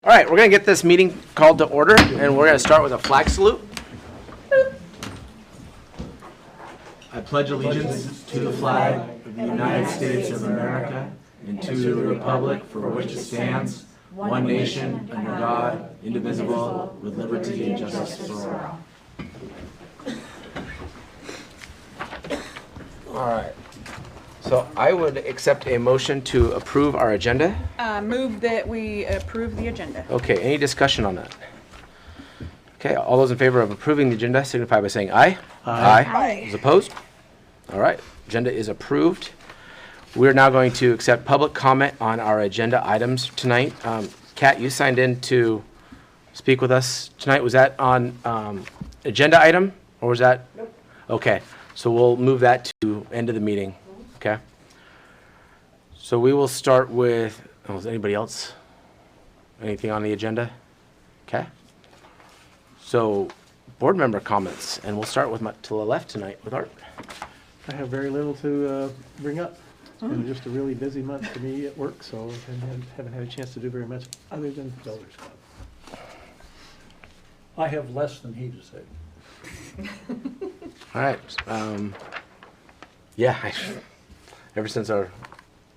All right, we're going to get this meeting called to order, and we're going to start with a flag salute. I pledge allegiance to the flag of the United States of America and to the republic for which it stands, one nation, under God, indivisible, with liberty and justice for all. All right. So I would accept a motion to approve our agenda. Move that we approve the agenda. Okay, any discussion on that? Okay, all those in favor of approving the agenda signify by saying aye. Aye. Those opposed? All right, agenda is approved. We're now going to accept public comment on our agenda items tonight. Kat, you signed in to speak with us tonight. Was that on agenda item or was that? Nope. Okay, so we'll move that to end of the meeting. Okay. So we will start with, is anybody else? Anything on the agenda? Okay. So board member comments, and we'll start with to the left tonight with Art. I have very little to bring up. It's been just a really busy month for me at work, so I haven't had a chance to do very much other than Builders Club. I have less than he to say. All right. Yeah, ever since our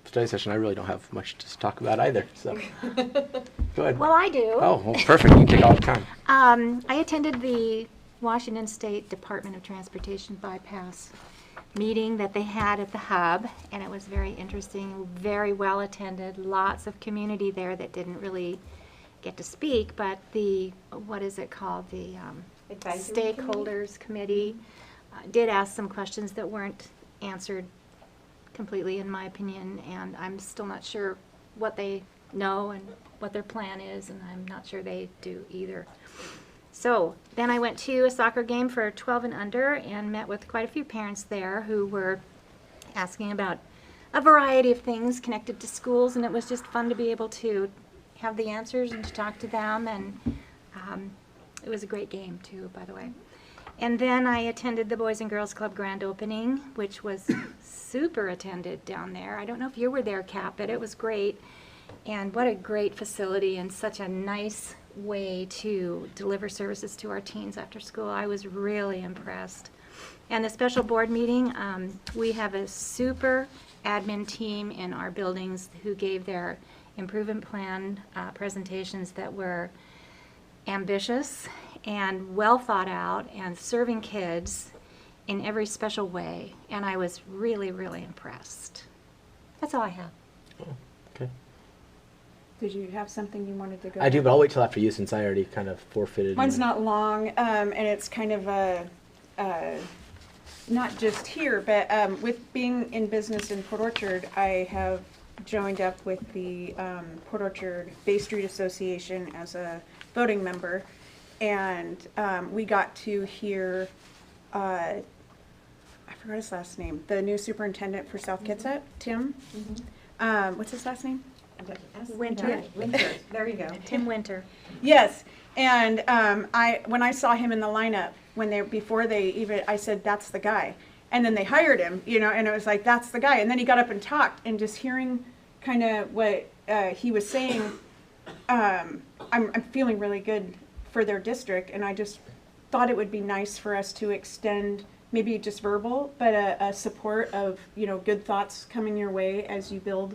study session, I really don't have much to talk about either. So, go ahead. Well, I do. Oh, well, perfect. You can take all the time. I attended the Washington State Department of Transportation bypass meeting that they had at the hub, and it was very interesting, very well attended. Lots of community there that didn't really get to speak, but the, what is it called, the stakeholders committee did ask some questions that weren't answered completely, in my opinion, and I'm still not sure what they know and what their plan is, and I'm not sure they do either. So then I went to a soccer game for 12 and under and met with quite a few parents there who were asking about a variety of things connected to schools, and it was just fun to be able to have the answers and to talk to them, and it was a great game too, by the way. And then I attended the Boys and Girls Club grand opening, which was super attended down there. I don't know if you were there, Kat, but it was great. And what a great facility and such a nice way to deliver services to our teens after school. I was really impressed. And the special board meeting, we have a super admin team in our buildings who gave their improvement plan presentations that were ambitious and well thought out and serving kids in every special way. And I was really, really impressed. That's all I have. Oh, okay. Did you have something you wanted to go? I do, but I'll wait till after you since I already kind of forfeited. Mine's not long, and it's kind of not just here, but with being in business in Port Orchard, I have joined up with the Port Orchard Bay Street Association as a voting member, and we got to hear, I forgot his last name, the new superintendent for South Kitsap, Tim. What's his last name? Winter. Winter. There you go. Tim Winter. Yes, and when I saw him in the lineup before they even, I said that's the guy, and then they hired him, and it was like that's the guy, and then he got up and talked, and just hearing kind of what he was saying, I'm feeling really good for their district, and I just thought it would be nice for us to extend maybe just verbal, but a support of good thoughts coming your way as you build.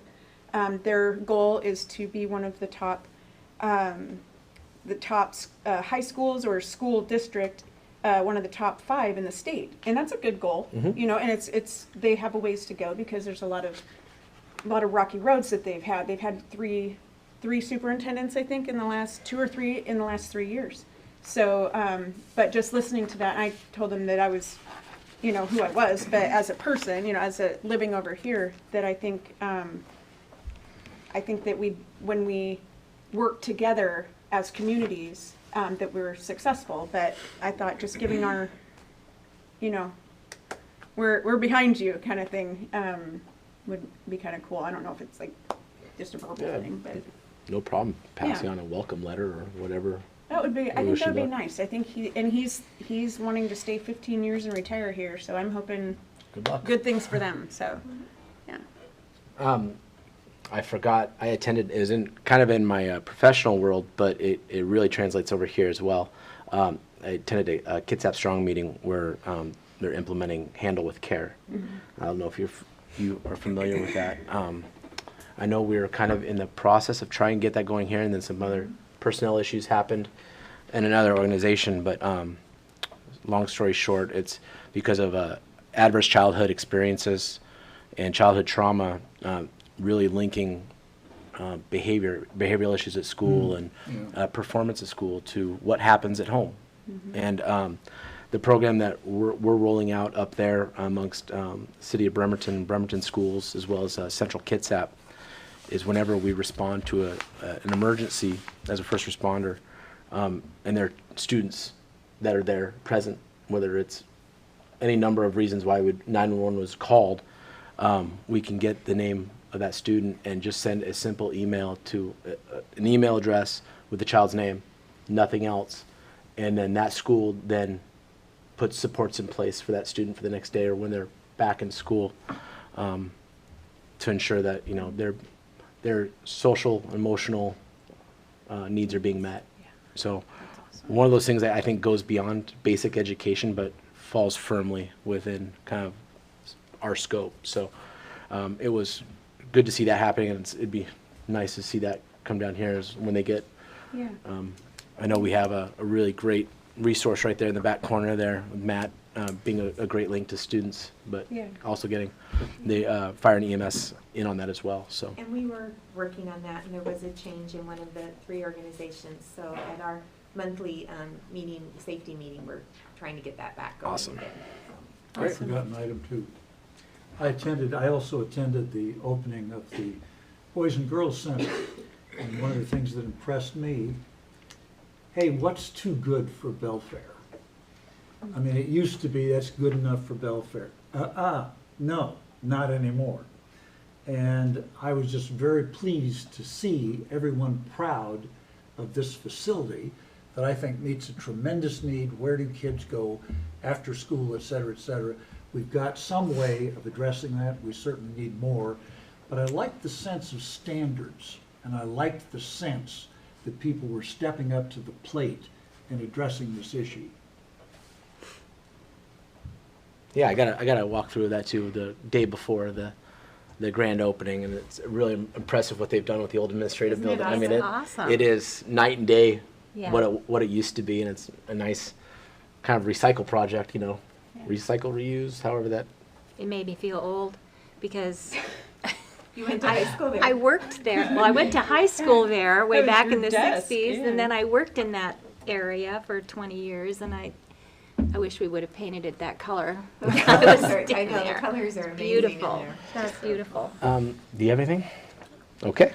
Their goal is to be one of the top high schools or school district, one of the top 5 in the state, and that's a good goal. And it's they have a ways to go because there's a lot of rocky roads that they've had. They've had three superintendents, I think, in the last 2 or 3 in the last 3 years. So, but just listening to that, I told them that I was, who I was, but as a person, as a living over here, that I think that when we work together as communities, that we're successful. But I thought just giving our, we're behind you kind of thing would be kind of cool. I don't know if it's like just a verbal thing, but No problem. Passing on a welcome letter or whatever. That would be. I think that would be nice. I think he's wanting to stay 15 years and retire here. So I'm hoping good luck. Good things for them. So, yeah. I forgot, I attended, it was kind of in my professional world, but it really translates over here as well. I attended a Kitsap Strong meeting where they're implementing Handle with Care. I don't know if you are familiar with that. I know we were kind of in the process of trying to get that going here, and then some other personnel issues happened in another organization, but long story short, it's because of adverse childhood experiences and childhood trauma really linking behavioral issues at school and performance at school to what happens at home. And the program that we're rolling out up there amongst City of Bremerton schools, as well as Central Kitsap, is whenever we respond to an emergency as a first responder, and there are students that are there present, whether it's any number of reasons why 911 was called, we can get the name of that student and just send a simple email to an email address with the child's name, nothing else, and then that school then puts supports in place for that student for the next day or when they're back in school, to ensure that their social, emotional needs are being met. So one of those things that I think goes beyond basic education, but falls firmly within kind of our scope. So it was good to see that happening, and it'd be nice to see that come down here as when they get. Yeah. I know we have a really great resource right there in the back corner there, with Matt being a great link to students, but also getting the fire and EMS in on that as well. So. And we were working on that, and there was a change in one of the 3 organizations. So at our monthly safety meeting, we're trying to get that back going. Awesome. Again, I forgot an item too. I also attended the opening of the Boys and Girls Center. And one of the things that impressed me, hey, what's too good for Belfair? I mean, it used to be that's good enough for Belfair. No, not anymore. And I was just very pleased to see everyone proud of this facility that I think meets a tremendous need. Where do kids go after school, et cetera, et cetera. We've got some way of addressing that. We certainly need more. But I liked the sense of standards, and I liked the sense that people were stepping up to the plate and addressing this issue. Yeah, I gotta walk through that too. The day before the grand opening, and it's really impressive what they've done with the old administrative Isn't it building. I mean, awesome? it is night and day Yeah. what it used to be, and it's a nice kind of recycle project. Recycle, reuse, however that. It made me feel old because You went to high school there. I worked there. Well, I went to high school there way That was back your in the desk, 60s, yeah. and then I worked in that area for 20 years, and I wish we would have painted it that color. The I colors was are, I sitting know, the there. colors are amazing Beautiful. in there. That's beautiful. Do you have anything? Okay.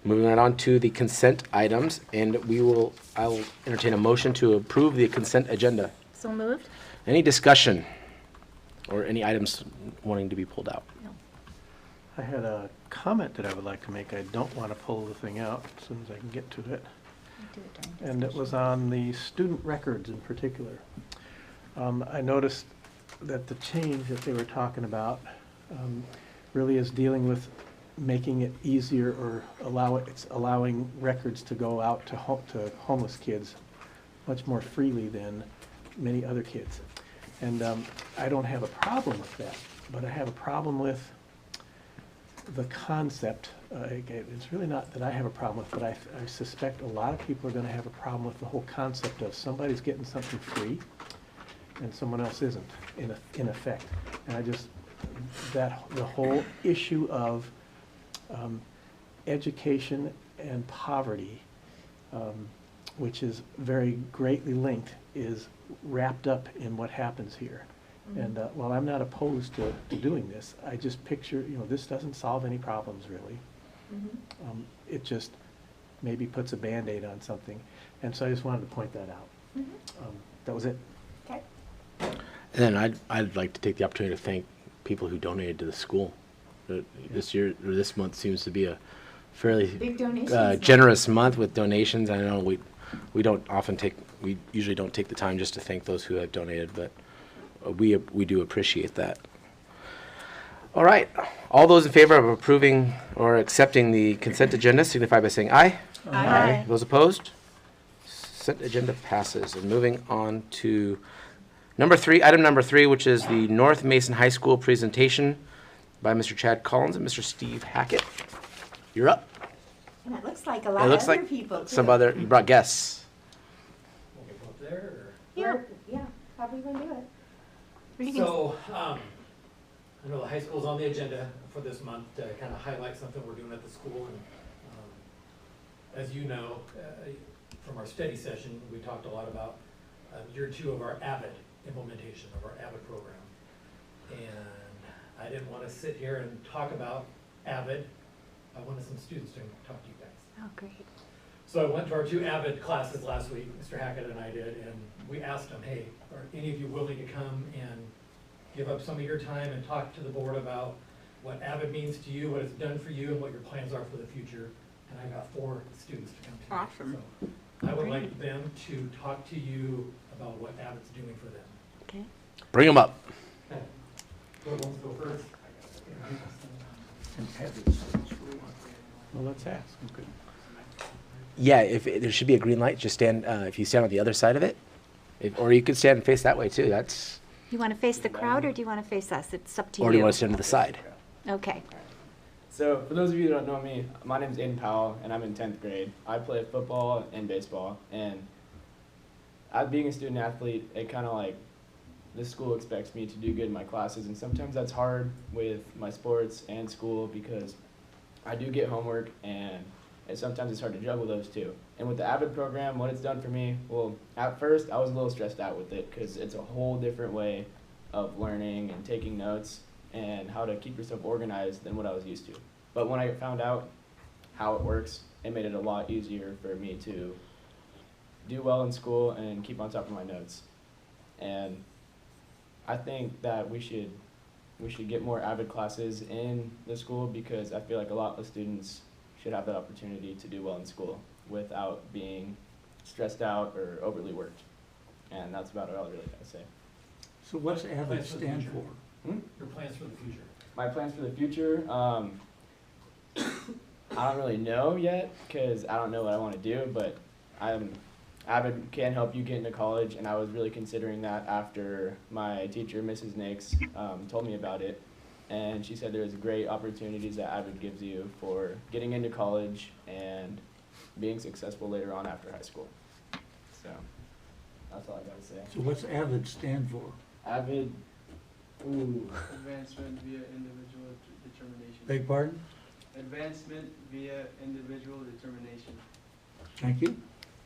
Moving right on to the consent items, and I'll entertain a motion to approve the consent agenda. So moved? Any discussion or any items wanting to be pulled out? I had a comment that I would like to make. I don't want to pull the thing out as soon as I can get to it. And it was on the student records in particular. I noticed that the change that they were talking about really is dealing with making it easier or allowing records to go out to homeless kids much more freely than many other kids. And I don't have a problem with that, but I have a problem with the concept. It's really not that I have a problem with, but I suspect a lot of people are going to have a problem with the whole concept of somebody's getting something free and someone else isn't, in effect. And the whole issue of education and poverty, which is very greatly linked, is wrapped up in what happens here. And while I'm not opposed to doing this, I just picture, this doesn't solve any problems really. It just maybe puts a Band-Aid on something. And so I just wanted to point that out. That was it. Okay. And then I'd like to take the opportunity to thank people who donated to the school. This month seems to be a fairly Big donations. generous month with donations. I know we usually don't take the time just to thank those who have donated, but we do appreciate that. All right. All those in favor of approving or accepting the consent agenda signify by saying aye. Aye. Those opposed? Consent agenda passes. And moving on to item number three, which is the North Mason High School presentation by Mr. Chad Collins and Mr. Steve Hackett. You're up. And it looks like a It lot of looks other like people too. you brought guests. Yeah, probably gonna do it. So, I know the high school's on the agenda for this month to kind of highlight something we're doing at the school. And as you know, from our study session, we talked a lot about year 2 of our Abid implementation of our Abid program. And I didn't want to sit here and talk about Abid. I wanted some students to talk to you guys. Oh, great. So I went to our 2 Abid classes last week, Mr. Hackett and I did, and we asked them, hey, are any of you willing to come and give up some of your time and talk to the board about what Abid means to you, what it's done for you, and what your plans are for the future? And I got 4 students to come tonight. Awesome. So I would like them to talk to you about what Abid's doing for them. Okay. Bring them up. Who wants to go first? Well, let's ask. Okay. Yeah, there should be a green light, just stand, if you stand on the other side of it, or you could stand and face that way too, You want to face the crowd or do you want to face us? It's up to you. or do you want to stand to the side? Okay. So, for those of you who don't know me, my name is Aiden Powell, and I'm in 10th grade. I play football and baseball, and being a student athlete, it kind of like, the school expects me to do good in my classes, and sometimes that's hard with my sports and school because I do get homework, and sometimes it's hard to juggle those two. And with the Abid program, what it's done for me, well, at first I was a little stressed out with it because it's a whole different way of learning and taking notes and how to keep yourself organized than what I was used to. But when I found out how it works, it made it a lot easier for me to do well in school and keep on top of my notes. And I think that we should get more Abid classes in the school because I feel like a lot of students should have that opportunity to do well in school without being stressed out or overly worked. And that's about all I really got to say. So what's Abid Plans for the stand future. for? Your plans for the future. My plans for the future, I don't really know yet because I don't know what I want to do, but Abid can help you get into college, and I was really considering that after my teacher, Mrs. Nix, told me about it. And she said there's great opportunities that Abid gives you for getting into college and being successful later on after high school. So that's all I got to say. So what's Abid stand for? Abid, ooh, Advancement via individual determination. Beg pardon? Advancement via individual determination. Thank you.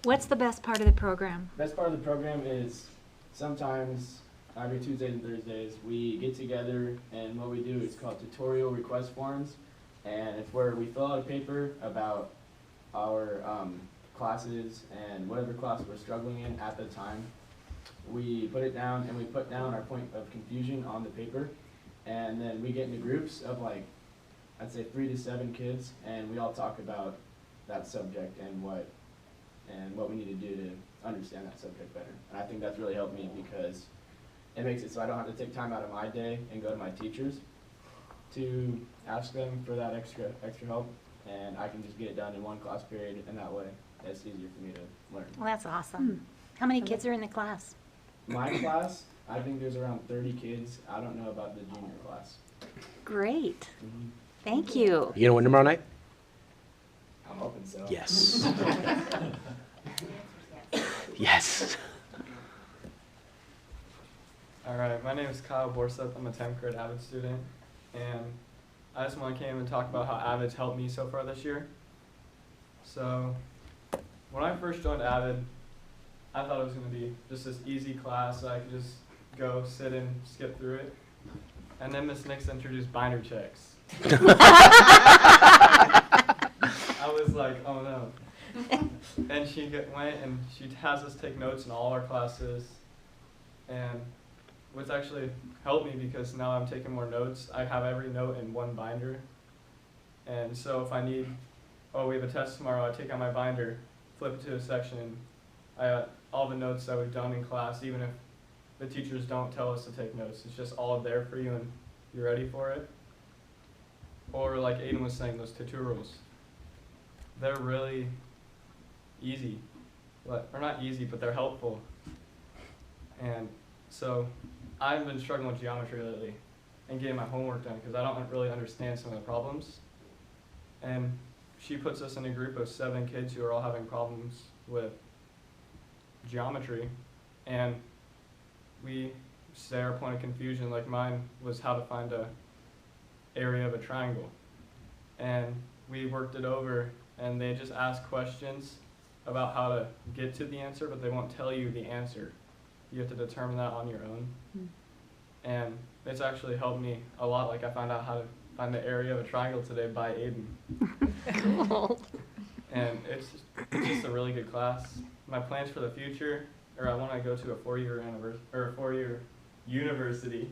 What's the best part of the program? best part of the program is sometimes every Tuesdays and Thursdays we get together, and what we do is called tutorial request forms, and it's where we fill out a paper about our classes and whatever class we're struggling in at the time. We put it down and we put down our point of confusion on the paper, and then we get into groups of like, I'd say 3 to 7 kids, and we all talk about that subject and what we need to do to understand that subject better. And I think that's really helped me because it makes it so I don't have to take time out of my day and go to my teachers to ask them for that extra help, and I can just get it done in one class period, and that way it's easier for me to learn. Well, that's awesome. How many kids are in the class? My class, I think there's around 30 kids. I don't know about the junior class. Great. Thank you. You gonna win tomorrow night? I'm hoping so. Yes. Yes. All right, my name is Kyle Borseth. I'm a 10th grade Abid student, and I just want to come and talk about how Abid's helped me so far this year. So, when I first joined Abid, I thought it was going to be just this easy class that I could just go, sit and skip through it. And then Miss Nix introduced binder checks. I was like, oh no. And she went and she has us take notes in all our classes, and what's actually helped me because now I'm taking more notes. I have every note in one binder, and so if I need, oh, we have a test tomorrow, I take out my binder, flip it to a section, and I got all the notes that we've done in class, even if the teachers don't tell us to take notes. It's just all there for you and you're ready for it. or like Aiden was saying, those tutorials, they're really easy, or not easy, but they're helpful. And so I've been struggling with geometry lately and getting my homework done because I don't really understand some of the problems. And she puts us in a group of 7 kids who are all having problems with geometry, and we say our point of confusion. Like mine was how to find a area of a triangle, and we worked it over, and they just ask questions about how to get to the answer, but they won't tell you the answer. You have to determine that on your own. And it's actually helped me a lot. Like I found out how to find the area of a triangle today by Aiden. Cool. And it's just a really good class. My plans for the future, or I want to go to a 4-year university.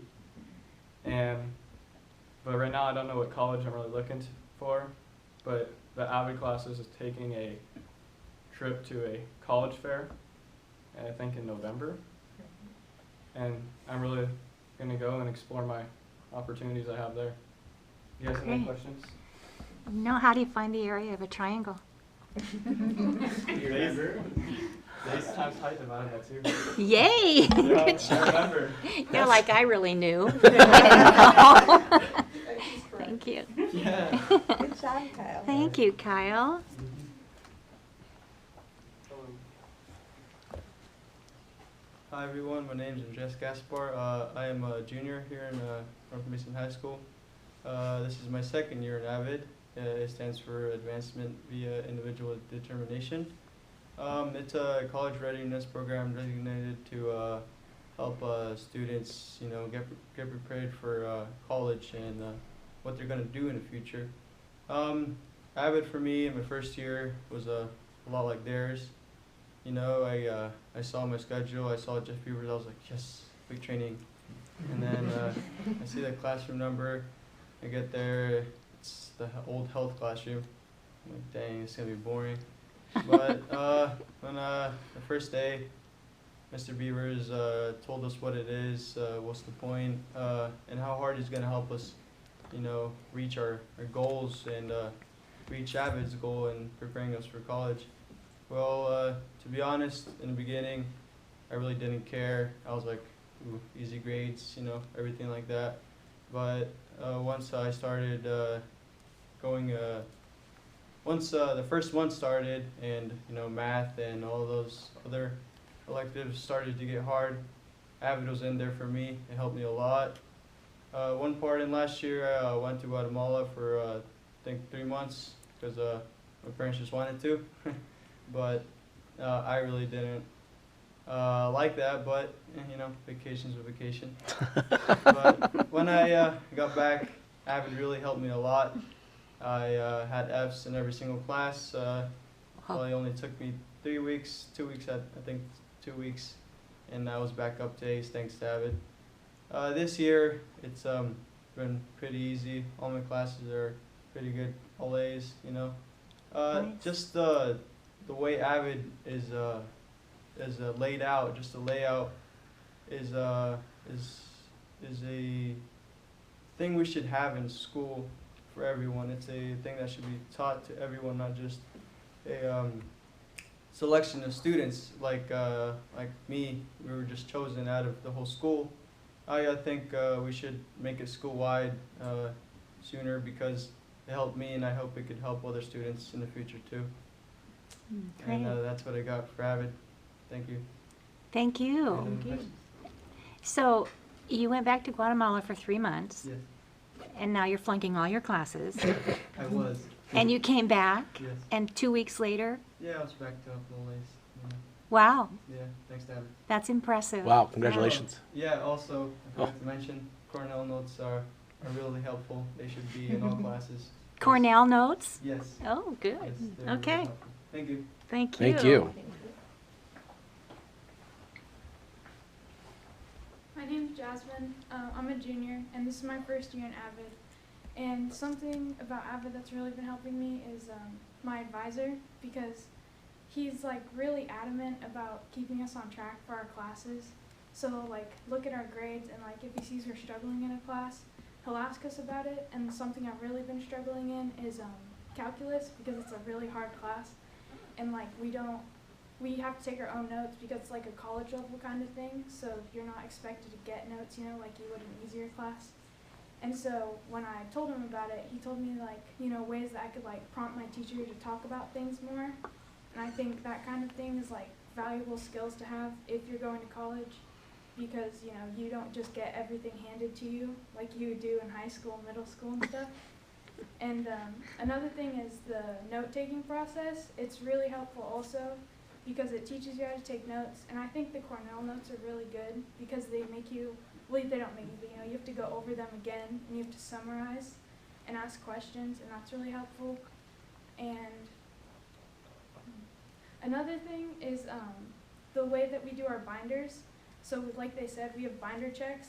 But right now I don't know what college I'm really looking for. But the Abid classes is taking a trip to a college fair, I think in November. And I'm really going to go and explore my opportunities I have there. You guys have any Great. questions? No, how do you find the area of a triangle? Base times height divided by 2. Yay! Yeah, Good I job. remember. You're like, I really knew. I didn't know. Thank you. Yeah. Good job, Kyle. Thank you, Kyle. Hi everyone, my name is Andres Gaspar. I am a junior here in North Mason High School. This is my 2nd year in Abid. It stands for Advancement via Individual Determination. It's a college readiness program designated to help students, get prepared for college and what they're going to do in the future. Abid for me in my first year was a lot like theirs. I saw my schedule, I saw Jeff Beavers, I was like, yes, week training. And then I see the classroom number, I get there, it's the old health classroom. I'm like, dang, it's gonna be boring. But on the first day, Mr. Beavers told us what it is, what's the point, and how hard he's gonna help us, reach our goals and reach Abid's goal in preparing us for college. Well, to be honest, in the beginning, I really didn't care. I was like, ooh, easy grades, everything like that. But once I started once the first one started, and math and all those other electives started to get hard, Abid was in there for me. It helped me a lot. One part in last year, I went to Guatemala for I think 3 months because my parents just wanted to. But I really didn't like that, but vacation's a vacation. But when I got back, Abid really helped me a lot. I had F's in every single class. Probably only took me 3 weeks, 2 weeks, I think 2 weeks, and I was back up to A's thanks to Abid. This year, it's been pretty easy. All my classes are pretty good, all A's, Nice. Just the way Abid is laid out, just the layout is a thing we should have in school for everyone. It's a thing that should be taught to everyone, not just a selection of students like me. We were just chosen out of the whole school. I think we should make it school-wide sooner because it helped me, and I hope it could help other students in the future too. Great. And that's what I got for Abid. Thank you. Thank you. Thank you. So you went back to Guatemala for 3 months, Yes, and now you're flunking all your classes. I was. And you came back, Yes. and 2 weeks later, Yeah, I was back to full A's. wow, Yeah, thanks to Abid. that's impressive. Wow, congratulations. Yeah, also, I forgot to mention, Cornell notes are really helpful. They should be in all classes. Cornell notes? Yes. Oh, good. Yes, they're really Okay, helpful. Thank you. thank you. Thank you. My name's Jasmine. I'm a junior, and this is my first year in Abid. And something about Abid that's really been helping me is my advisor, because he's really adamant about keeping us on track for our classes. So look at our grades, and if he sees we're struggling in a class, he'll ask us about it. And something I've really been struggling in is calculus, because it's a really hard class, and like we have to take our own notes because it's like a college level kind of thing, so you're not expected to get notes, you know, like you would in an easier class. And so when I told him about it, he told me like, you know, ways that I could like prompt my teacher to talk about things more. And I think that kind of thing is like valuable skills to have if you're going to college, because, you know, you don't just get everything handed to you like you would do in high school, middle school and stuff. And another thing is the note-taking process. It's really helpful also because it teaches you how to take notes. And I think the Cornell notes are really good because they make you, well, they don't make you, but you know, you have to go over them again and you have to summarize and ask questions, and that's really helpful. And another thing is the way that we do our binders. So like they said, we have binder checks.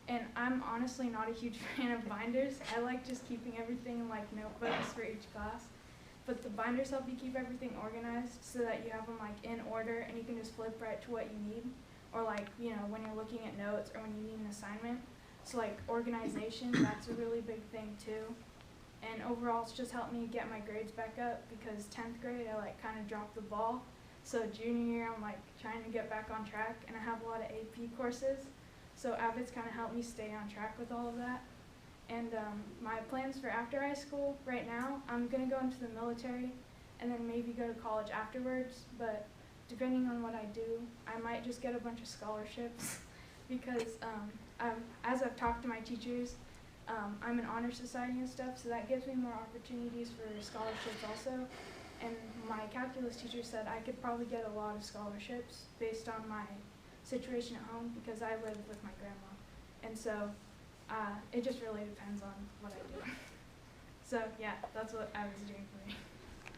And I'm honestly not a huge fan of binders. I like just keeping everything in like notebooks for each class. But the binders help you keep everything organized so that you have them like in order and you can just flip right to what you need. Or like, you know, when you're looking at notes or when you need an assignment. So like organization, that's a really big thing too. And overall, it's just helped me get my grades back up because 10th grade, I like kind of dropped the ball. So junior year, I'm like trying to get back on track, and I have a lot of AP courses. So Abid's kind of helped me stay on track with all of that. And my plans for after high school right now, I'm going to go into the military and then maybe go to college afterwards. But depending on what I do, I might just get a bunch of scholarships because as I've talked to my teachers, I'm in honor society and stuff, so that gives me more opportunities for scholarships also. And my calculus teacher said I could probably get a lot of scholarships based on my situation at home because I live with my grandma. And so it just really depends on what I do. So yeah, that's what I was doing for me.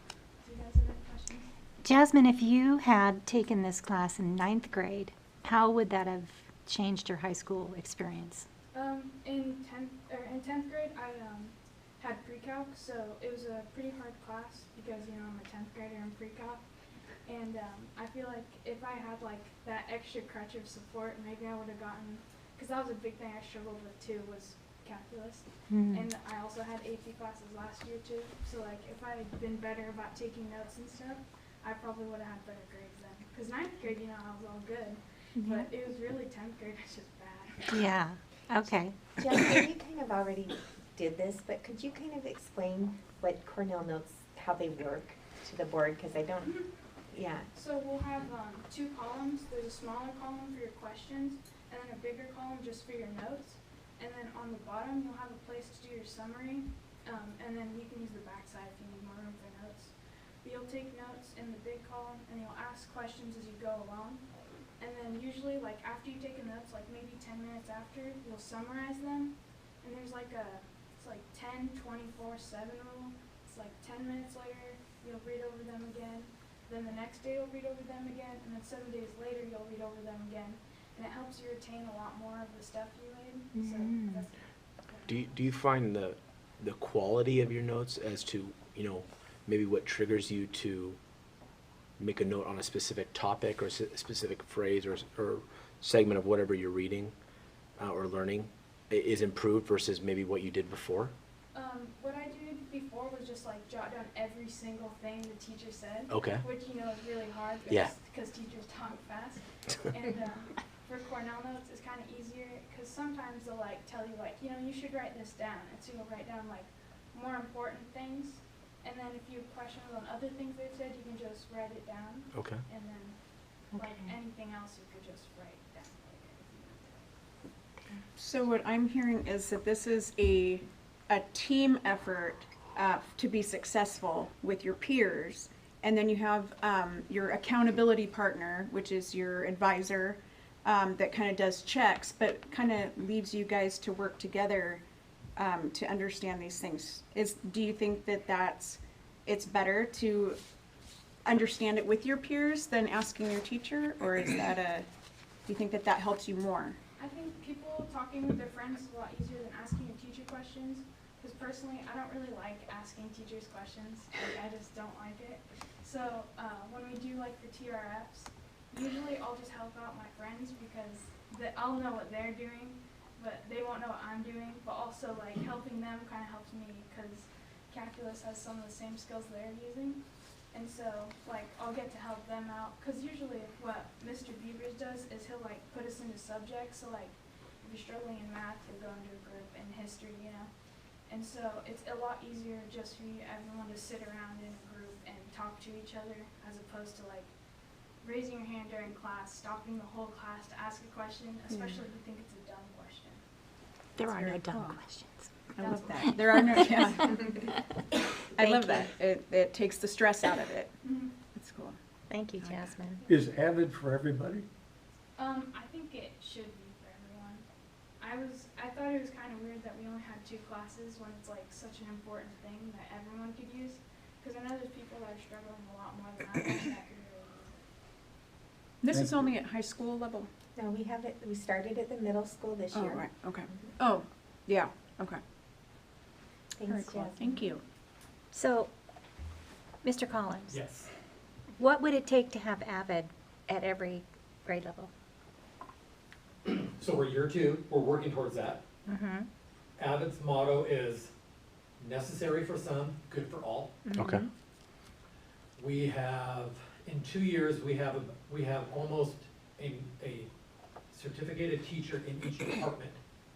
Do you guys have any questions? Jasmine, if you had taken this class in 9th grade, how would that have changed your high school experience? In 10th grade, I had pre-calc, so it was a pretty hard class because, you know, I'm a 10th grader in pre-calc. And I feel like if I had like that extra crutch of support, maybe I would have gotten, because that was a big thing I struggled with too, was calculus. And I also had AP classes last year too. So like if I had been better about taking notes and stuff, I probably would have had better grades then. Because 9th grade, you know, I was all good. But it was really 10th grade, it's just bad. Yeah, okay. Jennifer, you kind of already did this, but could you kind of explain what Cornell notes, how they work to the board? Because I don't, yeah. So we'll have 2 columns. There's a smaller column for your questions, and then a bigger column just for your notes. And then on the bottom, you'll have a place to do your summary, and then you can use the back side if you need more room for notes. But you'll take notes in the big column, and you'll ask questions as you go along. And then usually, like after you take notes, like maybe 10 minutes after, you'll summarize them. And there's like it's like 10, 24, 7 rule. It's like 10 minutes later, you'll read over them again. Then the next day you'll read over them again, and then 7 days later you'll read over them again. And it helps you retain a lot more of the stuff you read. So that's Do you find the quality of your notes as to, you know, maybe what triggers you to make a note on a specific topic or a specific phrase or segment of whatever you're reading or learning is improved versus maybe what you did before? What I did before was just like jot down every single thing the teacher said. Okay. Which, you know, is really hard because teachers talk fast. And for Cornell notes, it's kind of easier because sometimes they'll like tell you like, you know, you should write this down. And so you'll write down like more important things. And then if you have questions on other things they've said, you can just write it down. Okay. And then like anything else, you could just write down later. So what I'm hearing is that this is a team effort to be successful with your peers, and then you have your accountability partner, which is your advisor, that kind of does checks, but kind of leaves you guys to work together to understand these things. Do you think that it's better to understand it with your peers than asking your teacher, or is that do you think that helps you more? I think people talking with their friends is a lot easier than asking a teacher questions. Because personally, I don't really like asking teachers questions. Like, I just don't like it. So when we do like the TRFs, usually I'll just help out my friends because I'll know what they're doing but they won't know what I'm doing. But also, like, helping them kind of helps me because calculus has some of the same skills they're using. And so, like, I'll get to help them out. Because usually what Mr. Beavers does is he'll, like, put us into subjects. So, like, if you're struggling in math, he'll go into a group, in history, you know. And so it's a lot easier just for everyone to sit around in a group and talk to each other as opposed to, like, raising your hand during class, stopping the whole class to ask a question, especially if you think it's a dumb question. There are no very dumb cool. questions. I love that. There are no, yeah. I love Thank that. It takes the stress out of it. Mm-hmm. It's cool. Thank you, Jasmine. Is Avid for everybody? I think it should be for everyone. I thought it was kind of weird that we only had 2 classes when it's like such an important thing that everyone could use. Because I know there's people that are struggling a lot more than I am that could really use it. This Thank is you. only at high school level? No, we started at the middle school this Oh, year. right, okay. Oh, yeah, okay. Very Thanks, cool. Jasmine. Thank you. So, Mr. Collins, Yes. what would it take to have Avid at every grade level? So we're year 2, we're working towards that. Mm-hmm. Avid's motto is necessary for some, good for all. Okay. We have, in 2 years, we have almost a certificated teacher in each department,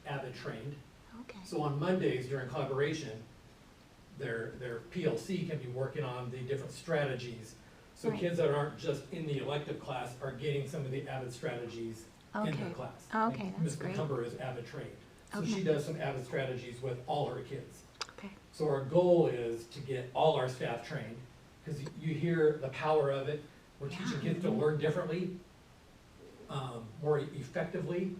Avid trained. Okay. So on Mondays during collaboration, their PLC can be working on the different strategies. So Right. kids that aren't just in the elective class are getting some of the Avid strategies in Okay. their class. Okay, Like that's Ms. great. McCumber is Avid trained. So Okay. she does some Avid strategies with all her kids. Okay. So our goal is to get all our staff trained, because you hear the power of it. We're teaching kids to learn differently, more effectively.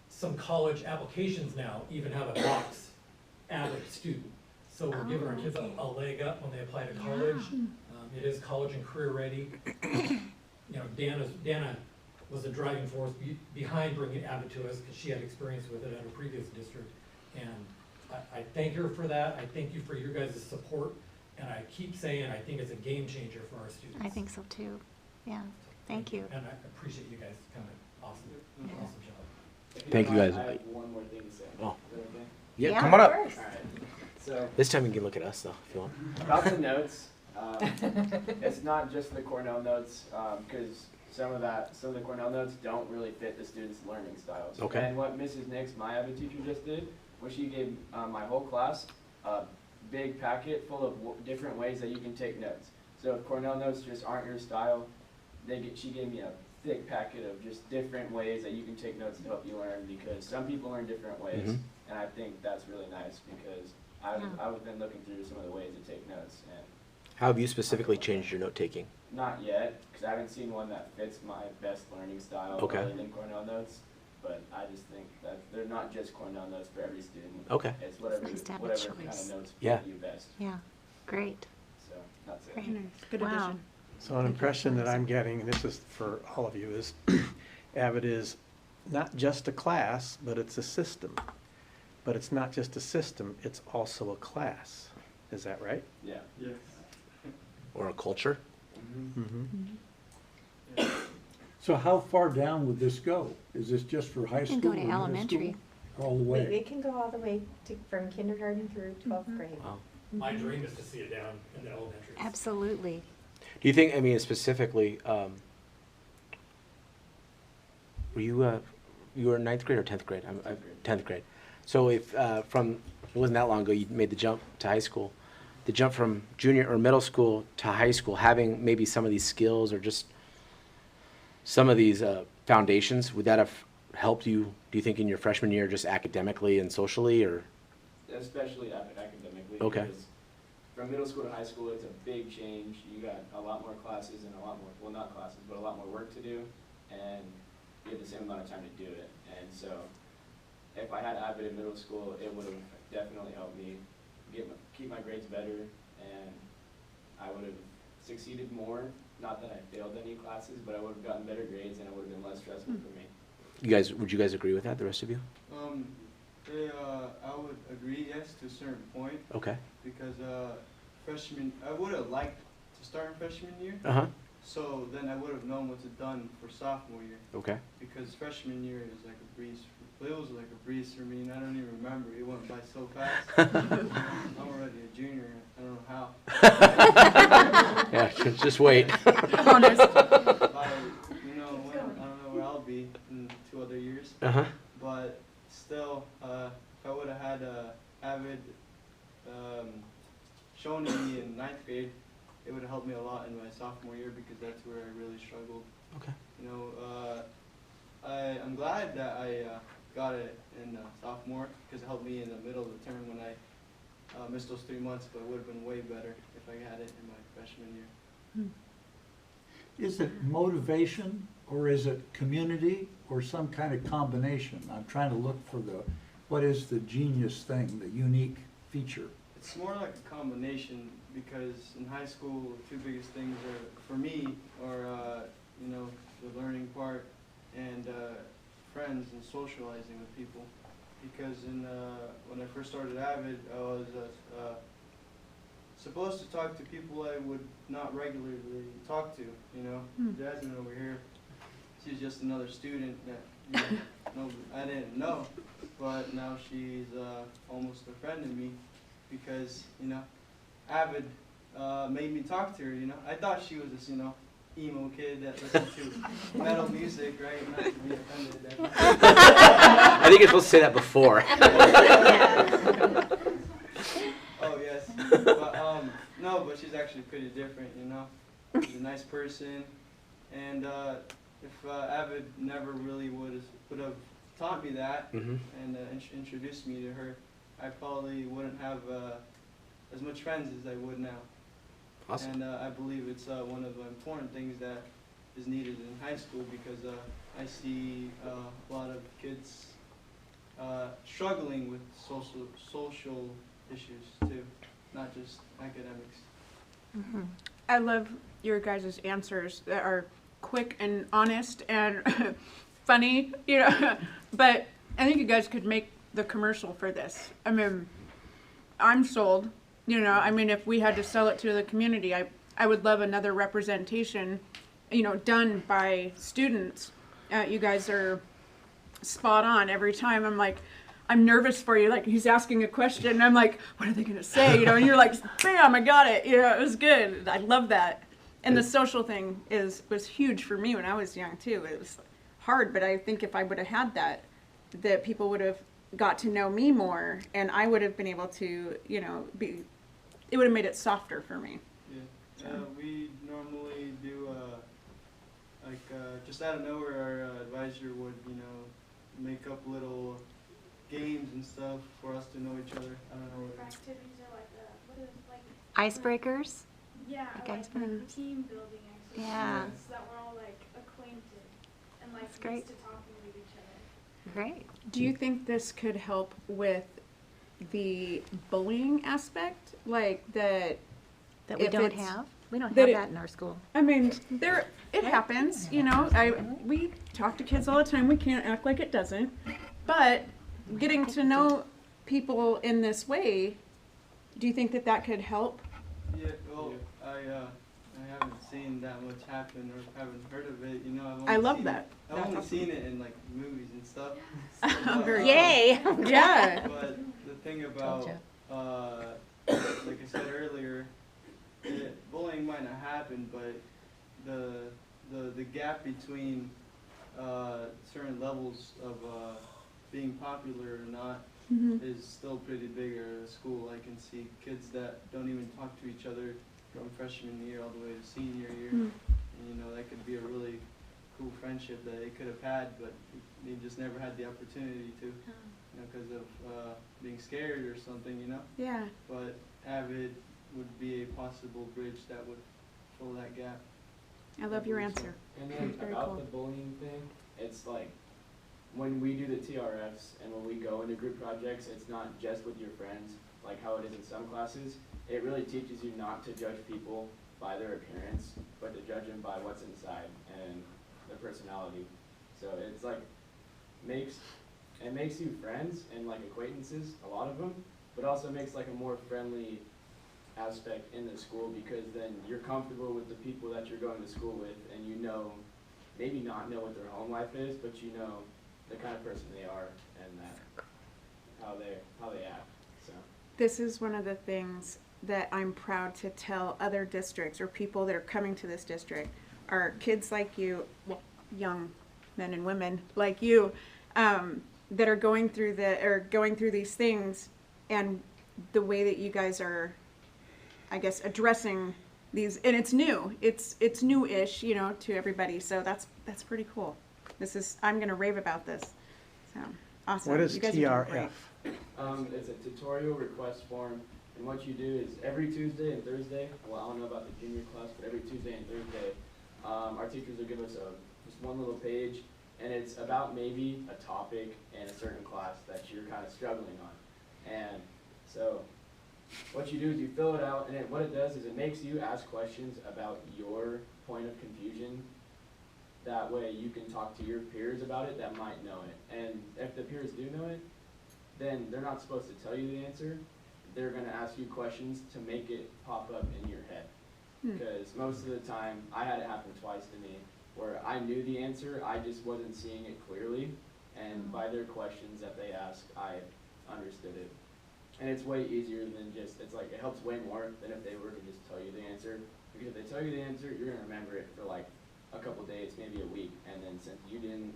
Some college applications now even have a box Avid student. So we're giving our kids a leg up when they apply to college. It is college and career ready. You know, Dana was the driving force behind bringing Avid to us because she had experience with it at her previous district. And I thank her for that. I thank you for your guys' support. And I keep saying, I think it's a game changer for our students. I think so too. Yeah, thank you. And I appreciate you guys coming. Awesome, Yeah. awesome job. If you Thank don't you, mind, guys. I have one more thing to say. Oh. Is that okay? Yeah, Yeah, come on of up. course. All right. So This time you can look at us though, if you want. about the notes, it's not just the Cornell notes, because some of the Cornell notes don't really fit the students' learning styles. Okay. And what Mrs. Nix, my Avid teacher, just did was she gave my whole class a big packet full of different ways that you can take notes. So if Cornell notes just aren't your style, she gave me a thick packet of just different ways that you can take notes to help you learn, because some people learn different ways. Mhm. And I think that's really nice, because I've been looking through some of the ways to take notes, and How have you specifically changed your note taking? not yet, because I haven't seen one that fits my best learning style Okay. other than Cornell notes. But I just think that they're not just Cornell notes for every student. Okay. It's whatever, nice to have a whatever kind choice. of notes Yeah. fit you best. Yeah, great. So that's it. Great. Good Wow. addition. So an impression that I'm getting, and this is for all of you, is Avid is not just a class, but it's a system. But it's not just a system, it's also a class. Is that right? Yeah. Yes. Or a culture? Mm-hmm. So how far down would this go? Is this just for high Can school go or to middle elementary. school? All the way? It can go all the way from kindergarten through 12th grade. Wow. My dream is to see it down in the elementary. Absolutely. Do you think, I mean, specifically, were you were in 9th grade or 10th grade? 10th grade. So if, it wasn't that long ago, you made the jump to high school. The jump from junior or middle school to high school, having maybe some of these skills or just some of these foundations, would that have helped you, do you think, in your freshman year, just academically and socially, or? Especially academically. Okay. Because from middle school to high school, it's a big change. You got a lot more classes and a lot more, well, not classes, but a lot more work to do, and you have the same amount of time to do it. And so if I had Avid in middle school, it would have definitely helped me keep my grades better, and I would have succeeded more. Not that I failed any classes, but I would have gotten better grades, and it would have been less stressful for me. Would you guys agree with that, the rest of you? I would agree, yes, to a certain point, Okay. because I would have liked to start in freshman year, Uh-huh. So then I would have known what to done for sophomore year, Okay. because freshman year is like a breeze. It was like a breeze for me, and I don't even remember. It went by so fast. I'm already a junior. I don't know how. Yeah, just wait. Honest. You know, when, I don't know where I'll be in 2 other years. Uh-huh. But still, if I would have had Abid shown to me in 9th grade, it would have helped me a lot in my sophomore year, because that's where I really struggled. Okay. You know, I'm glad that I got it in sophomore, because it helped me in the middle of the term when I missed those 3 months, but it would have been way better if I had it in my freshman year. Is it motivation, or is it community, or some kind of combination? I'm trying to look for what is the genius thing, the unique feature? It's more like a combination, because in high school, the 2 biggest things are, for me, are, you know, the learning part and friends and socializing with people. Because when I first started Avid, I was supposed to talk to people I would not regularly talk to, you know. Jasmine over here, she's just another student that, you know, I didn't know, but now she's almost a friend to me, because, you know, Avid made me talk to her, you know. I thought she was this, you know, emo kid that listened to metal music, right? Not to be offended. I think you're supposed to say that before. Oh, yes. But, no, but she's actually pretty different, you know. She's a nice person. And if Abid never really would have taught me that and introduced me to her, I probably wouldn't have as much friends as I would now. Awesome. And I believe it's one of the important things that is needed in high school, because I see a lot of kids struggling with social issues too, not just academics. I love your guys' answers that are quick and honest and funny, you know. But I think you guys could make the commercial for this. I mean, I'm sold. You know, I mean, if we had to sell it to the community, I would love another representation, you know, done by students. You guys are spot on every time. I'm like, I'm nervous for you. Like, he's asking a question, and I'm like, what are they going to say? You know, and you're like, bam, I got it. You know, it was good. I love that. And the social thing was huge for me when I was young, too. It was hard, but I think if I would have had that people would have got to know me more, and I would have been able to, you know, it would have made it softer for me. Yeah, we normally do, just out of nowhere, our advisor would, you know, make up little games and stuff for us to know each other. I don't know what Activities are like what is like Icebreakers? yeah, Like like icebreakers. team building exercises Yeah. that we're all like acquainted and like That's great. used to talking with each other. Great. Do you think this could help with the bullying aspect? Like that That we if don't it's- have? We don't that have it- that in our school. I mean, it happens, you know. We talk to kids all the time. We can't act like it doesn't. But getting to know people in this way, do you think that could help? Yeah, well, I haven't seen that much happen, or haven't heard of it. You know, I love seen that. I've That's only awesome. seen it in like movies and stuff. Very Yay! Yeah. But the thing about, like I said earlier, bullying might not happen, but the gap between certain levels of being popular or not is still pretty big at school. I can see kids that don't even talk to each other from freshman year all the way to senior year. And, you know, that could be a really cool friendship that they could have had, but they just never had the opportunity to, you know, because of being scared or something, you know. Yeah. But Avid would be a possible bridge that would fill that gap. I love your answer. And then Very about cool. the bullying thing, it's like when we do the TRFs and when we go into group projects, it's not just with your friends, like how it is in some classes. It really teaches you not to judge people by their appearance, but to judge them by what's inside and their personality. So it's like it makes you friends and like acquaintances, a lot of them, but also makes like a more friendly aspect in the school, because then you're comfortable with the people that you're going to school with, and you know, maybe not know what their home life is, but you know the kind of person they are and that how they act. So This is one of the things that I'm proud to tell other districts or people that are coming to this district, are kids like you, well, young men and women like you, that are going through these things, and the way that you guys are, I guess, addressing these, and it's new, it's new-ish, you know, to everybody. So that's pretty cool. I'm gonna rave about this. So awesome. What is You guys are doing TRF? great. it's a tutorial request form, and what you do is every Tuesday and Thursday, well, I don't know about the junior class, but every Tuesday and Thursday, our teachers will give us just one little page, and it's about maybe a topic in a certain class that you're kind of struggling on. And so what you do is you fill it out, and what it does is it makes you ask questions about your point of confusion. That way you can talk to your peers about it that might know it. And if the peers do know it, then they're not supposed to tell you the answer. They're going to ask you questions to make it pop up in your head. Because most of the time, I had it happen twice to me, where I knew the answer, I just wasn't seeing it clearly, and by their questions that they asked, I understood it. And it's way easier than just, it's like, it helps way more than if they were to just tell you the answer. Because if they tell you the answer, you're going to remember it for like a couple days, maybe a week, and then since you didn't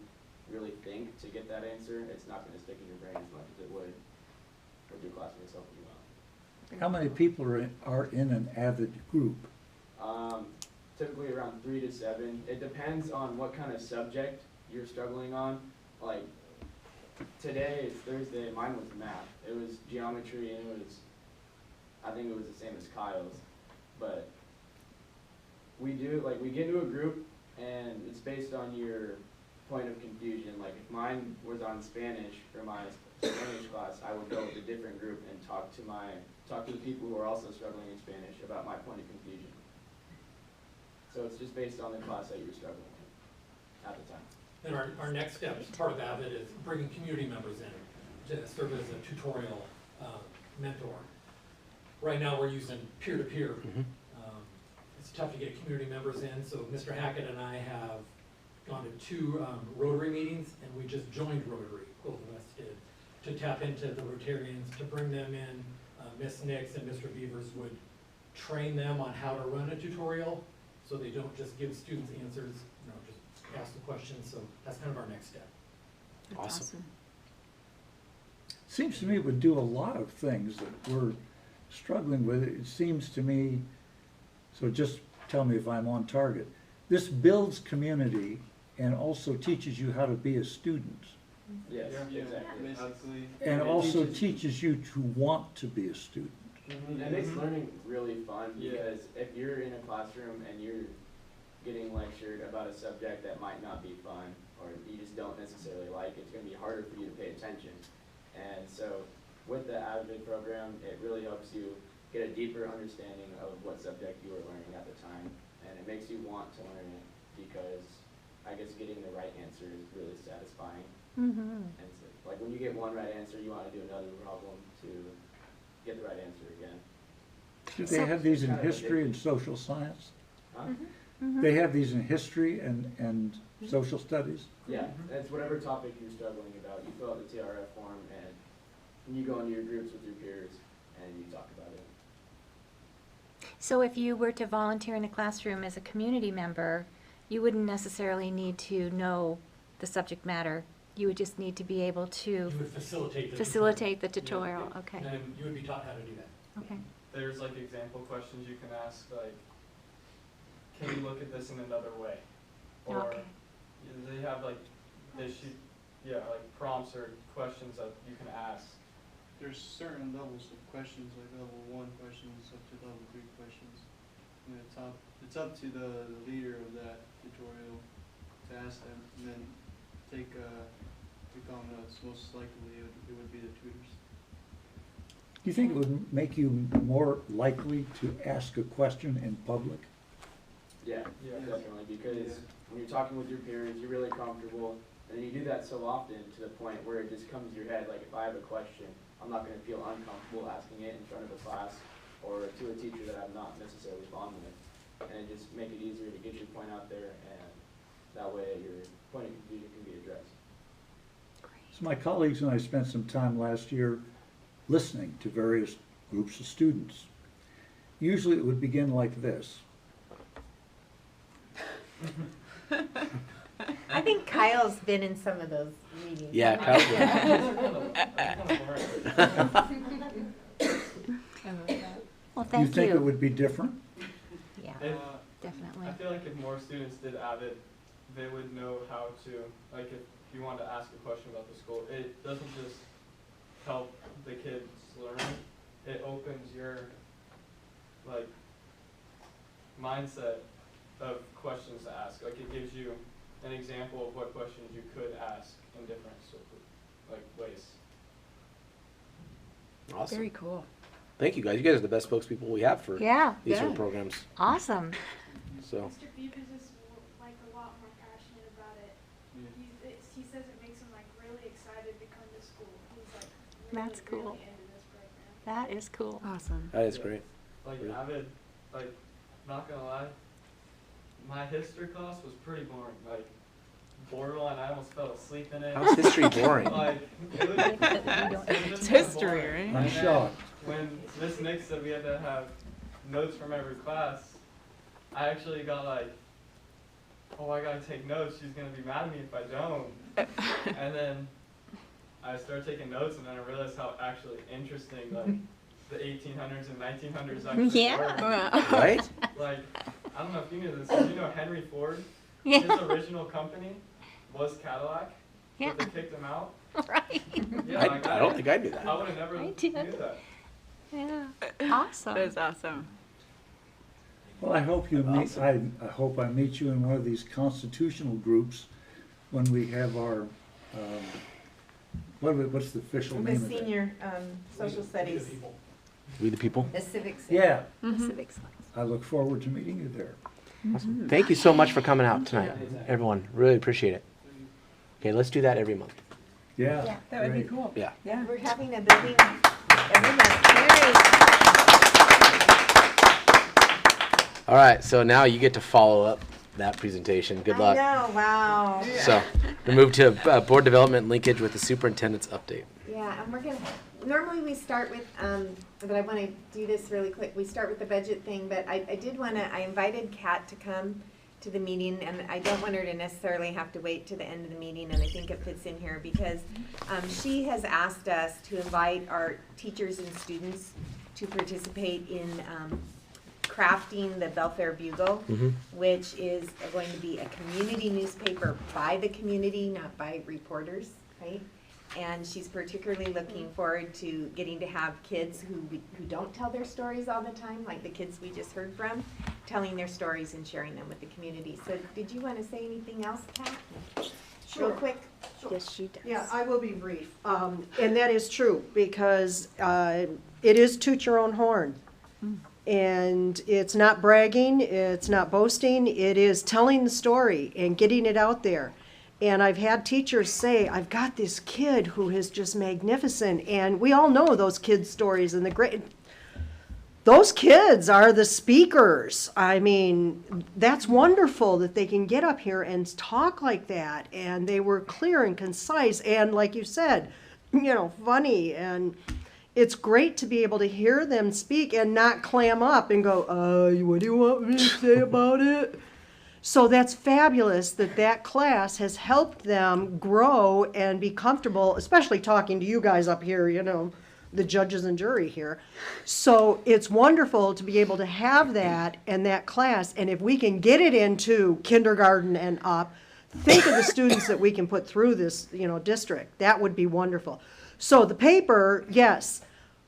really think to get that answer, it's not going to stick in your brain as much as it would with your classmates helping you out. How many people are in an Avid group? Typically around 3 to 7. It depends on what kind of subject you're struggling on. Like today, it's Thursday, mine was math. It was geometry, and I think it was the same as Kyle's. But we get into a group, and it's based on your point of confusion. Like if mine was on Spanish for my Spanish class, I would go with a different group and talk to the people who are also struggling in Spanish about my point of confusion. So it's just based on the class that you're struggling with at the time. And our next step, as part of Abid, is bringing community members in to serve as a tutorial mentor. Right now, we're using peer-to-peer. It's tough to get community members in, so Mr. Hackett and I have gone to 2 Rotary meetings, and we just joined Rotary, both of us did, to tap into the Rotarians, to bring them in. Ms. Nix and Mr. Beavers would train them on how to run a tutorial, so they don't just give students answers, just ask the questions. So that's kind of our next step. That's awesome. Seems to me it would do a lot of things that we're struggling with. It seems to me, so just tell me if I'm on target. This builds community and also teaches you how to be a student. Yes, Yeah, exactly. basically. And also teaches you to want to be a student. And it makes learning really fun, Yeah. because if you're in a classroom and you're getting lectured about a subject that might not be fun, or you just don't necessarily like, it's going to be harder for you to pay attention. And so with the Abid program, it really helps you get a deeper understanding of what subject you are learning at the time, and it makes you want to learn it, because I guess getting the right answer is really satisfying. And so, like when you get one right answer, you want to do another problem to get the right answer again. Do they have these in history and social science? Huh? They have these in history and social studies? Yeah, it's whatever topic you're struggling about. You fill out the TRF form, and you go into your groups with your peers, and you talk about it. So if you were to volunteer in a classroom as a community member, you wouldn't necessarily need to know the subject matter. You would just need to be able to You would facilitate the tutorial. Yeah. Okay. And you would be taught how to do that. Okay. There's like example questions you can ask, like, can you look at this in another way? Or Okay. they have like, like prompts or questions that you can ask. There's certain levels of questions, like level 1 questions up to level 3 questions. And it's up to the leader of that tutorial to ask them, and then take common notes. Most likely it would be the tutors. Do you think it would make you more likely to ask a question in public? Yeah, Yeah. definitely, because when you're talking with your peers, you're really comfortable, and then you do that so often to the point where it just comes to your head, like if I have a question, I'm not going to feel uncomfortable asking it in front of a class, or to a teacher that I'm not necessarily bonding with. And it just make it easier to get your point out there, and that way your point of confusion can be addressed. So my colleagues and I spent some time last year listening to various groups of students. Usually it would begin like this. I think Kyle's been in some of those meetings. Yeah, Well, You thank think it you. would be different? Yeah, If, definitely. I feel like if more students did Avid, they would know how to, like if you want to ask a question about the school, it doesn't just help the kids learn, it opens your, like, mindset of questions to ask. Like it gives you an example of what questions you could ask in different ways. Awesome. Very cool. Thank you guys. You guys are the best spokespeople we have for Yeah, these sort of programs. awesome. So Mr. Beavers is like a lot more passionate about it. He says it makes him like really excited to come to school. He's like really, That's cool. really into this program. That is cool. Awesome. that is great. Like Really? Avid, like, not gonna lie, my history class was pretty boring. Like, borderline, I almost fell asleep in it. How's history boring? Like, it was It's just history, boring. right? And I'm then shocked. When Miss Nick said we had to have notes from every class, I actually got like, oh, I gotta take notes. She's gonna be mad at me if I don't. And then I started taking notes, and then I realized how actually interesting like the 1800s and 1900s actually Yeah. were. Right? Like, I don't know if you knew this, but you know Henry Ford, Yeah, his original company was Cadillac, yeah, but they kicked him out. right. Yeah, like, I don't think I knew that. I would have never I knew did. that. Yeah, awesome. That is awesome. Well, I hope you meet, I hope I meet you in one of these constitutional groups when we have our, what's the official The name of it? senior, social studies, We the people. the civics. Yeah, Civics. I look forward to meeting you there. Awesome. Thank you so much for coming out tonight, everyone. Really appreciate it. Okay, let's do that every month. Yeah. That would be great. cool. Yeah. Yeah. We're having a building every month. All right, so now you get to follow up that presentation. Good luck. I know, wow. So we move to board development linkage with the superintendent's update. Yeah, and we're gonna, normally we start with, but I wanna do this really quick. We start with the budget thing, but I did wanna, I invited Kat to come to the meeting, and I don't want her to necessarily have to wait to the end of the meeting, and I think it fits in here because she has asked us to invite our teachers and students to participate in crafting the Belfair Bugle, which is going to be a community newspaper by the community, not by reporters, right? And she's particularly looking forward to getting to have kids who don't tell their stories all the time, like the kids we just heard from, telling their stories and sharing them with the community. So did you want to say anything else, Kat? Sure. Real quick? Yes, she does. Yeah, I will be brief. And that is true, because it is toot your own horn. And it's not bragging, it's not boasting, it is telling the story and getting it out there. And I've had teachers say, I've got this kid who is just magnificent, and we all know those kids' stories and the great, those kids are the speakers. I mean, that's wonderful that they can get up here and talk like that, and they were clear and concise, and like you said, you know, funny, and it's great to be able to hear them speak and not clam up and go, what do you want me to say about it? So that's fabulous that that class has helped them grow and be comfortable, especially talking to you guys up here, you know, the judges and jury here. So it's wonderful to be able to have that and that class, and if we can get it into kindergarten and up, think of the students that we can put through this, you know, district. That would be wonderful. So the paper, yes,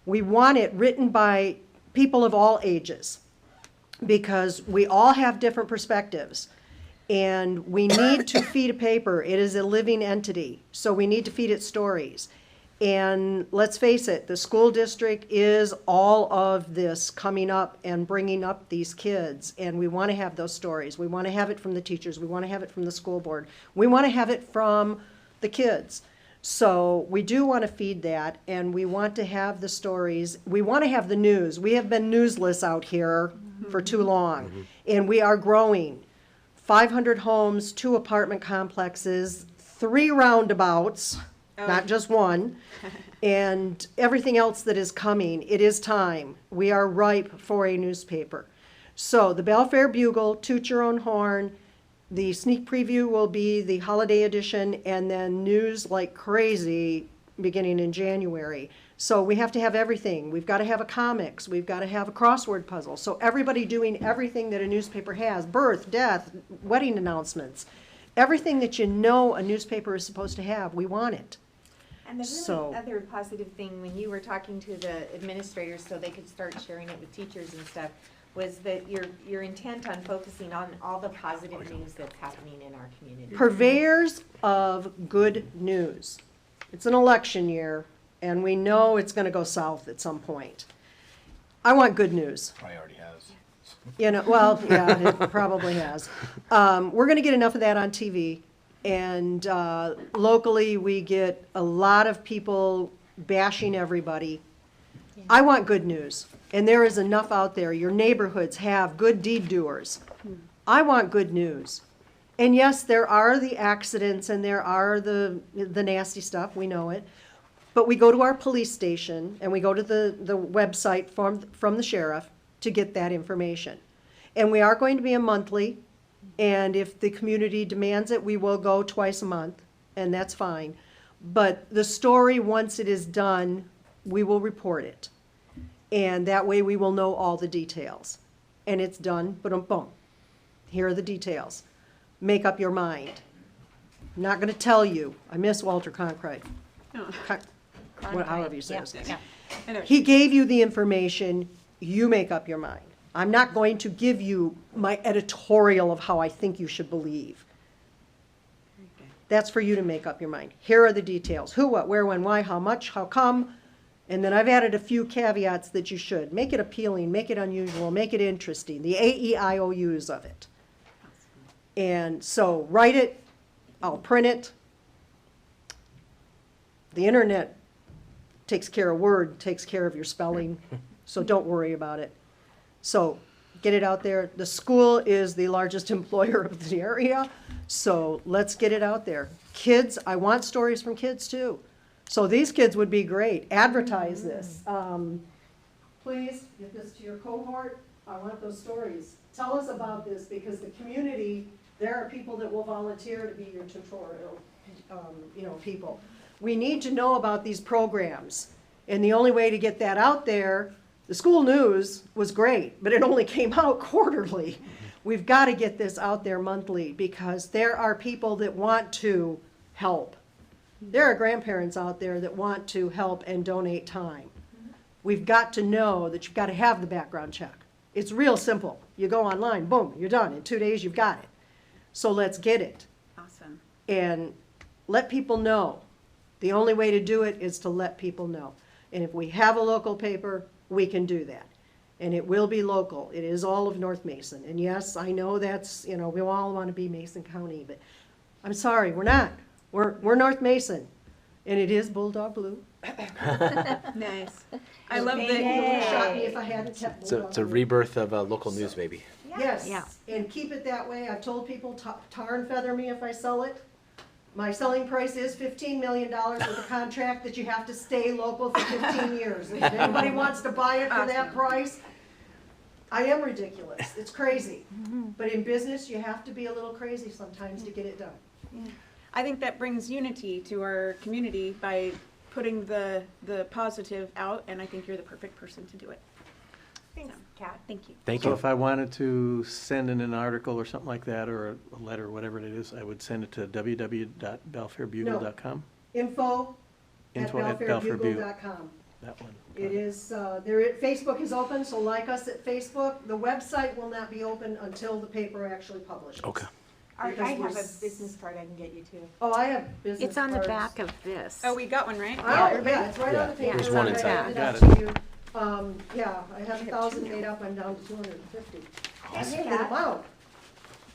we want it written by people of all ages, because we all have different perspectives, and we need to feed a paper. It is a living entity, so we need to feed it stories. And let's face it, the school district is all of this coming up and bringing up these kids, and we want to have those stories. We want to have it from the teachers. We want to have it from the school board. We want to have it from the kids. So we do want to feed that, and we want to have the stories. We want to have the news. We have been newsless out here for too long, and we are growing. 500 homes, 2 apartment complexes, 3 roundabouts, not just one, and everything else that is coming. It is time. We are ripe for a newspaper. So the Belfair Bugle, Toot Your Own Horn, the sneak preview will be the holiday edition, and then news like crazy beginning in January. So we have to have everything. We've got to have a comics. We've got to have a crossword puzzle. So everybody doing everything that a newspaper has, birth, death, wedding announcements, everything that you know a newspaper is supposed to have, we want it. And the So- really other positive thing, when you were talking to the administrators so they could start sharing it with teachers and stuff, was that your intent on focusing on all the positive news that's happening in our community. Purveyors of good news. It's an election year, and we know it's gonna go south at some point. I want good news. Probably already has. You know, well, yeah, it probably has. We're gonna get enough of that on TV, and locally, we get a lot of people bashing everybody. I want good news, and there is enough out there. Your neighborhoods have good deed doers. I want good news. And yes, there are the accidents and there are the nasty stuff, we know it. But we go to our police station and we go to the website from the sheriff to get that information. And we are going to be a monthly, and if the community demands it, we will go twice a month, and that's fine. But the story, once it is done, we will report it. And that way we will know all the details. And it's done, boom. Here are the details. Make up your mind. I'm not gonna tell you. I miss Walter Cronkite. However you say his name. He gave you the information, you make up your mind. I'm not going to give you my editorial of how I think you should believe. That's for you to make up your mind. Here are the details. Who, what, where, when, why, how much, how come. And then I've added a few caveats that you should. Make it appealing, make it unusual, make it interesting. The AEIOUs of it. And so write it, I'll print it. The internet takes care of Word, takes care of your spelling, so don't worry about it. So get it out there. The school is the largest employer of the area, so let's get it out there. Kids, I want stories from kids too. So these kids would be great. Advertise this. Please get this to your cohort. I want those stories. Tell us about this, because the community, there are people that will volunteer to be your tutorial, people. We need to know about these programs. And the only way to get that out there, the school news was great, but it only came out quarterly. We've got to get this out there monthly, because there are people that want to help. There are grandparents out there that want to help and donate time. We've got to know that you've got to have the background check. It's real simple. You go online, boom, you're done. In 2 days, you've got it. So let's get it. Awesome. And let people know. The only way to do it is to let people know. And if we have a local paper, we can do that. And it will be local. It is all of North Mason. And yes, I know that's, we all want to be Mason County, but I'm sorry, we're not. We're North Mason, and it is Bulldog Blue. Nice. I love You would that. have shot me if I hadn't kept Bulldog It's a Blue. rebirth of local news, maybe. Yes, Yeah. and keep it that way. I've told people, tar and feather me if I sell it. My selling price is $15 million with a contract that you have to stay local for 15 years. If anybody wants to buy it for that price, I am ridiculous. It's crazy. But in business, you have to be a little crazy sometimes to get it done. I think that brings unity to our community by putting the positive out, and I think you're the perfect person to do it. Thanks, Kat. Thank you. Thank So you. if I wanted to send in an article or something like that, or a letter, whatever it is, I would send it to www.belfairbugle.com? Info@belfairbugle.com. That one. It is, Facebook is open, so like us at Facebook. The website will not be open until the paper actually publishes. Okay. I Because have we're a business card I can get you too. Oh, I have business It's on the cards. back of this. Oh, we got one, right? Oh, yeah, it's right on the Yeah, paper. there's one inside. I handed Got it it. to you. Yeah, I have 1,000 made up, I'm down to 250. Thanks, Get Kat. them out.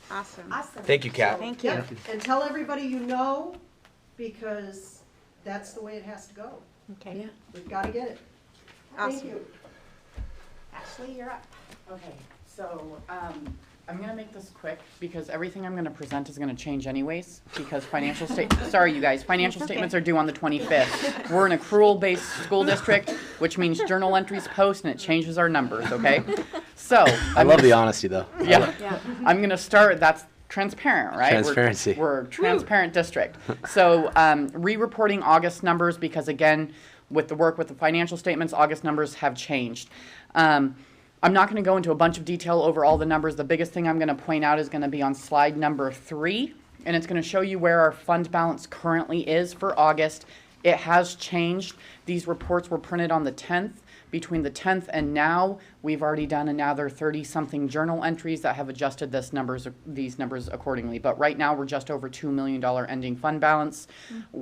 Awesome. Awesome. Thank you, Kat. Thank you. Yep, and tell everybody you know, because that's the way it has to go. Okay. We've got to get it. Thank Awesome. you. Ashley, you're up. Okay, so, I'm gonna make this quick because everything I'm gonna present is gonna change anyways, because sorry, you guys, financial statements are due on the 25th. We're an accrual-based school district, which means journal entries post and it changes our numbers, okay? So. I love the honesty, though. Yeah. I'm gonna start, that's transparent, right? Transparency. We're a transparent district. So, re-reporting August numbers because again, with the work with the financial statements, August numbers have changed. I'm not gonna go into a bunch of detail over all the numbers. The biggest thing I'm gonna point out is gonna be on slide number 3, and it's gonna show you where our fund balance currently is for August. It has changed. These reports were printed on the 10th. Between the 10th and now, we've already done another 30-something journal entries that have adjusted these numbers accordingly. But right now, we're just over $2 million ending fund balance.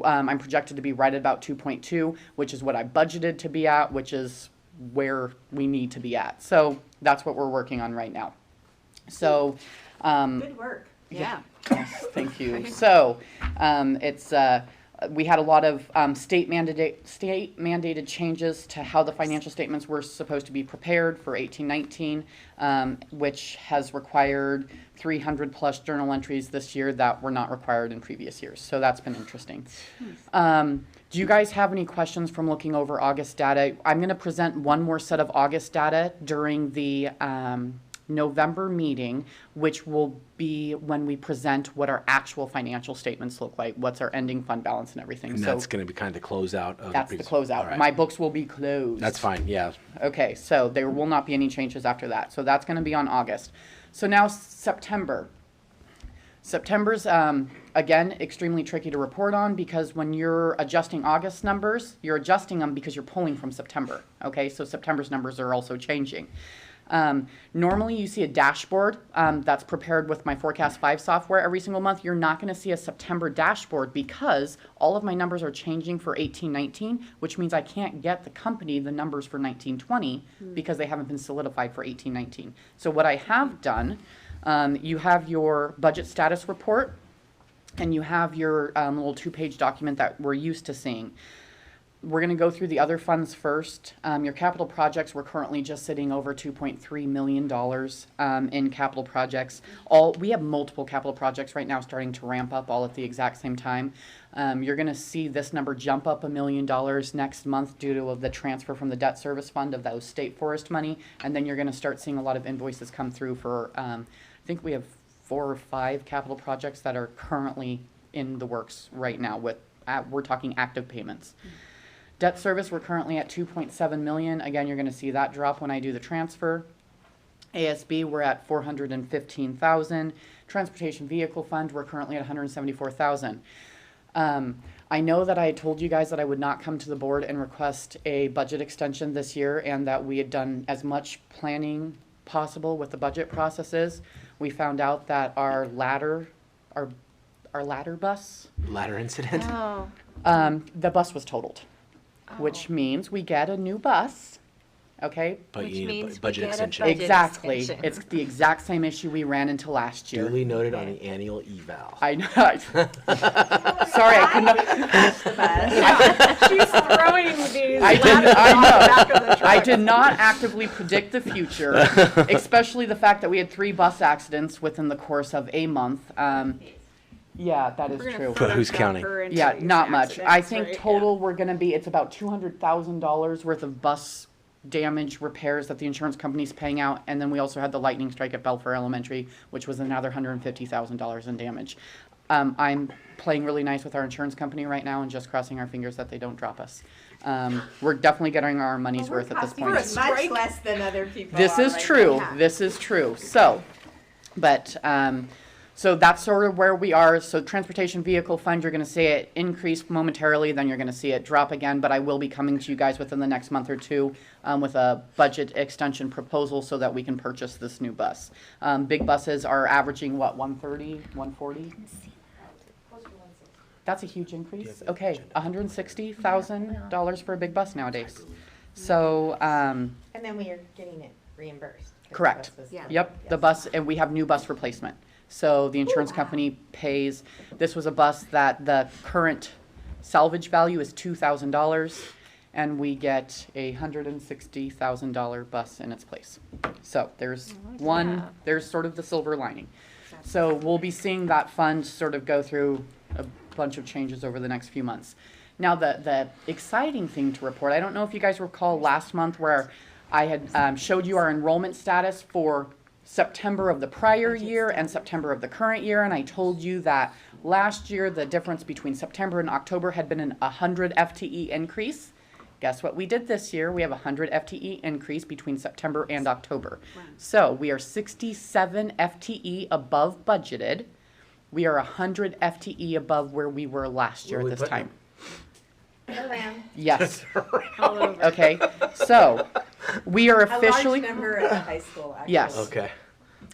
I'm projected to be right at about 2.2, which is what I budgeted to be at, which is where we need to be at. So that's what we're working on right now. So, Good work. yeah. Yes, thank you. So, we had a lot of state mandated changes to how the financial statements were supposed to be prepared for 18-19, which has required 300 plus journal entries this year that were not required in previous years. So that's been interesting. Do you guys have any questions from looking over August data? I'm going to present one more set of August data during the November meeting, which will be when we present what our actual financial statements look like, what's our ending fund balance and everything. And that's going to be kind of the closeout of That's the closeout. All right. My books will be closed. That's fine, yeah. Okay, so there will not be any changes after that. So that's going to be on August. So now September. September's, again, extremely tricky to report on because when you're adjusting August numbers, you're adjusting them because you're pulling from September. Okay, so September's numbers are also changing. Normally you see a dashboard that's prepared with my Forecast 5 software every single month. You're not going to see a September dashboard because all of my numbers are changing for 18-19, which means I can't get the company the numbers for 19-20 because they haven't been solidified for 18-19. So what I have done, you have your budget status report and you have your little 2-page document that we're used to seeing. We're going to go through the other funds first. Your capital projects, we're currently just sitting over $2.3 million in capital projects. We have multiple capital projects right now starting to ramp up all at the exact same time. You're going to see this number jump up $1 million next month due to the transfer from the debt service fund of those state forest money. And then you're going to start seeing a lot of invoices come through for, I think we have 4 or 5 capital projects that are currently in the works right now with, we're talking active payments. Debt service, we're currently at $2.7 million. Again, you're going to see that drop when I do the transfer. ASB, we're at $415,000. Transportation vehicle fund, we're currently at $174,000. I know that I told you guys that I would not come to the board and request a budget extension this year and that we had done as much planning possible with the budget processes. We found out that our ladder bus, Ladder incident? Oh. the bus was totaled. Which means we get a new bus, okay? But Which you need means a budget we get a extension. budget Exactly. extension. It's the exact same issue we ran into last year. Duly noted on the annual eval. I know. Sorry, I could not. She's throwing these I did, ladders I on the back of the know. truck. I did not actively predict the future, especially the fact that we had 3 bus accidents within the course of a month. Yeah, that is We're gonna true. But who's counting? her into Yeah, these not much. I accidents, think right? total we're gonna be, it's about $200,000 worth of bus damage repairs that the insurance company's paying out, and then we also had the lightning strike at Belfair Elementary, which was another $150,000 in damage. I'm playing really nice with our insurance company right now and just crossing our fingers that they don't drop us. We're definitely getting our money's worth at this Costing point. us much less than other people. This are is right true. now. This is true. So, but, so that's sort of where we are. So transportation vehicle fund, you're going to see it increase momentarily, then you're going to see it drop again. But I will be coming to you guys within the next month or two with a budget extension proposal so that we can purchase this new bus. Big buses are averaging, what, 130, 140? That's a huge increase. Okay, $160,000 for a big bus nowadays. So, And then we are getting it reimbursed. correct. Yep, the bus, and we have new bus replacement. So the insurance company pays, this was a bus that the current salvage value is $2,000, and we get a $160,000 bus in its place. So there's there's sort of the silver lining. So we'll be seeing that fund sort of go through a bunch of changes over the next few months. Now, the exciting thing to report, I don't know if you guys recall last month where I had showed you our enrollment status for September of the prior year and September of the current year, and I told you that last year the difference between September and October had been 100 FTE increase. Guess what we did this year? We have 100 FTE increase between September and October. Wow. So we are 67 FTE above budgeted. We are 100 FTE above where we were last year at this time. Around. Yes. All over. Okay. So we are A officially. large number at the high school, actually. Yes. Okay.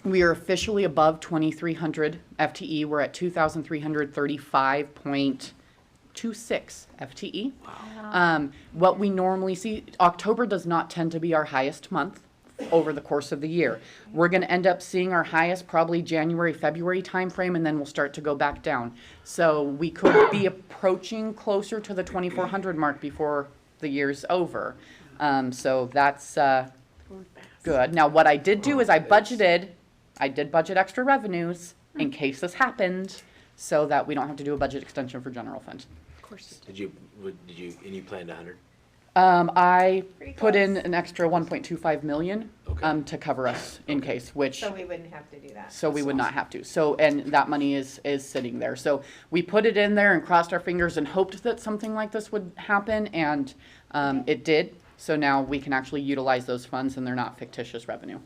We are officially above 2,300 FTE. We're at 2,335.26 FTE. Wow. What we normally see, October does not tend to be our highest month over the course of the year. We're going to end up seeing our highest probably January, February timeframe, and then we'll start to go back down. So we could be approaching closer to the 2,400 mark before the year's over. So that's good. Now, what I did do is I did budget extra revenues in case this happened, so that we don't have to do a budget extension for general fund. Of course. And you planned 100? I Pretty put in close. an extra 1.25 million Okay. to cover us in case, which So we wouldn't have to do that. so we would not have to. So, and that money is sitting there. So we put it in there and crossed our fingers and hoped that something like this would happen, and it did. So now we can actually utilize those funds, and they're not fictitious revenue.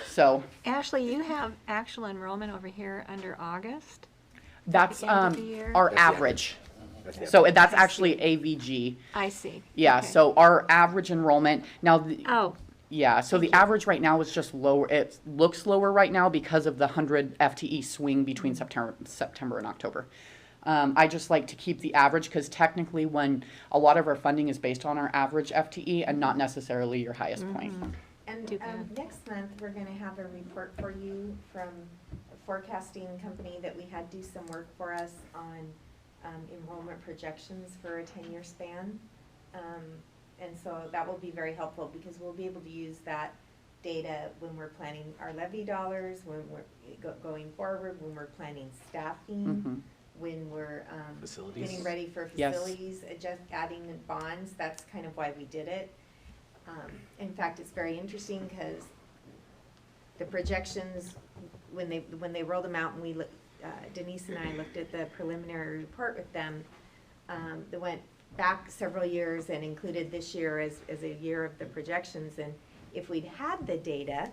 So Ashley, you have actual enrollment over here under August? that's the end of the year? our That's the average. That's the So that's actually AVG. I see. Yeah, Okay. so our average enrollment, now, Oh, yeah, so the average right now is just lower, it looks lower right now because of the 100 FTE swing between September and October. I just like to keep the average because technically when a lot of our funding is based on our average FTE and not necessarily your highest point. And Too bad. next month, we're gonna have a report for you from a forecasting company that we had do some work for us on enrollment projections for a 10-year span. And so that will be very helpful because we'll be able to use that data when we're planning our levy dollars, when we're going forward, when we're planning staffing, when we're Facilities. getting ready for Yes. facilities, just adding the bonds. That's kind of why we did it. In fact, it's very interesting because the projections, when they rolled them out and we Denise and I looked at the preliminary report with them, that went back several years and included this year as a year of the projections. And if we'd had the data,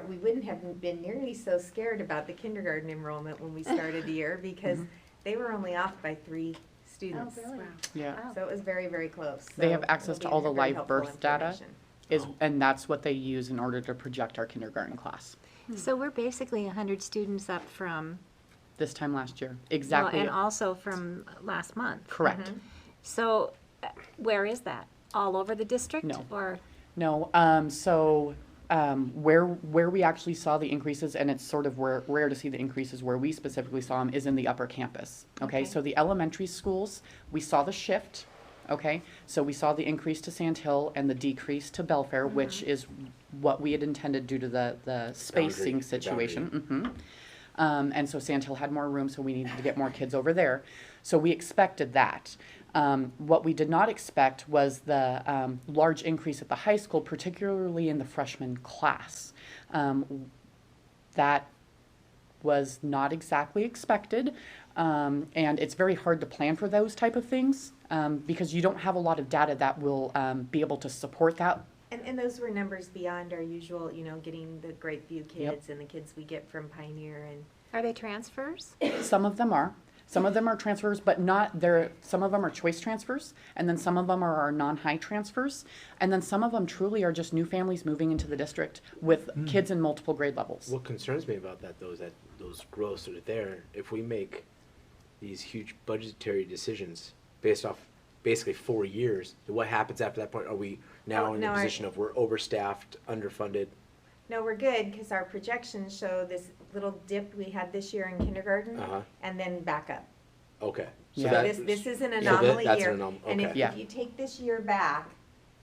we wouldn't have been nearly so scared about the kindergarten enrollment when we started the year because they were only off by 3 students. Oh, really? Yeah. Wow. So it was very, very close. They So have access it'll to be all the very live helpful birth data. information. And that's what they use in order to project our kindergarten class So we're basically 100 students up from, this time last year. well, Exactly. and also from last month. Correct. So where is that? All over the district? No. Or, No, where we actually saw the increases, and it's sort of rare to see the increases where we specifically saw them, is in the upper campus. Okay, Okay. so the elementary schools, we saw the shift. Okay, so we saw the increase to Sand Hill and the decrease to Belfair, which is what we had intended due to the spacing situation. And so Sand Hill had more room, so we needed to get more kids over there. So we expected that. What we did not expect was the large increase at the high school, particularly in the freshman class. That was not exactly expected, and it's very hard to plan for those type of things because you don't have a lot of data that will be able to support that. And those were numbers beyond our usual, getting the Great View kids and the kids we get from Pioneer and. are they transfers? Some of them are. Some of them are transfers, but some of them are choice transfers, and then some of them are our non-high transfers, and then some of them truly are just new families moving into the district with kids in multiple grade levels. What concerns me about that, though, is that those growths that are there, if we make these huge budgetary decisions based off basically 4 years, what happens after that point? Are we now in a position of we're overstaffed, underfunded? No, we're good, because our projections show this little dip we had this year in kindergarten, and then back up. Okay. So Yeah. that, This is an so anomaly that's year. an anomaly, And okay. Yeah. if you take this year back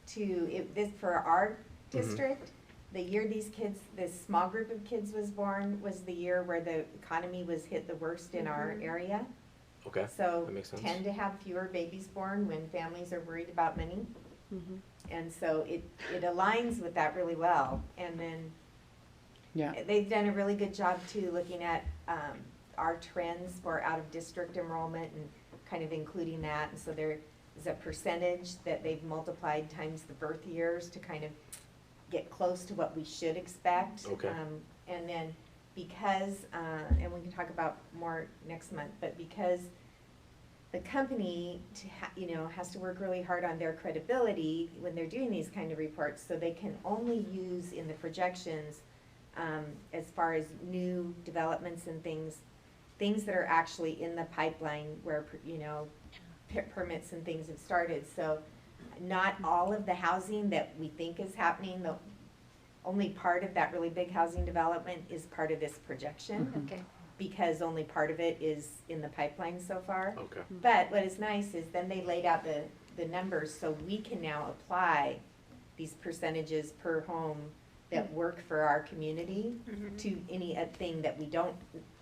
to, this, for our Mm-hmm. district, the year these kids, this small group of kids was born was the year where the economy was hit the worst in our area. Okay, So that makes sense. tend to have fewer babies born when families are worried about money. And so it aligns with that really well. And then Yeah. they've done a really good job too, looking at our trends for out-of-district enrollment and kind of including that. And so there is a percentage that they've multiplied times the birth years to kind of get close to what we should expect. Okay. And then because, and we can talk about more next month, but because the company has to work really hard on their credibility when they're doing these kind of reports, so they can only use in the projections as far as new developments and things that are actually in the pipeline where, permits and things have started. So not all of the housing that we think is happening, only part of that really big housing development is part of this projection. Okay. Because only part of it is in the pipeline so far. Okay. But what is nice is then they laid out the numbers, so we can now apply these percentages per home that work for our community to any thing that we don't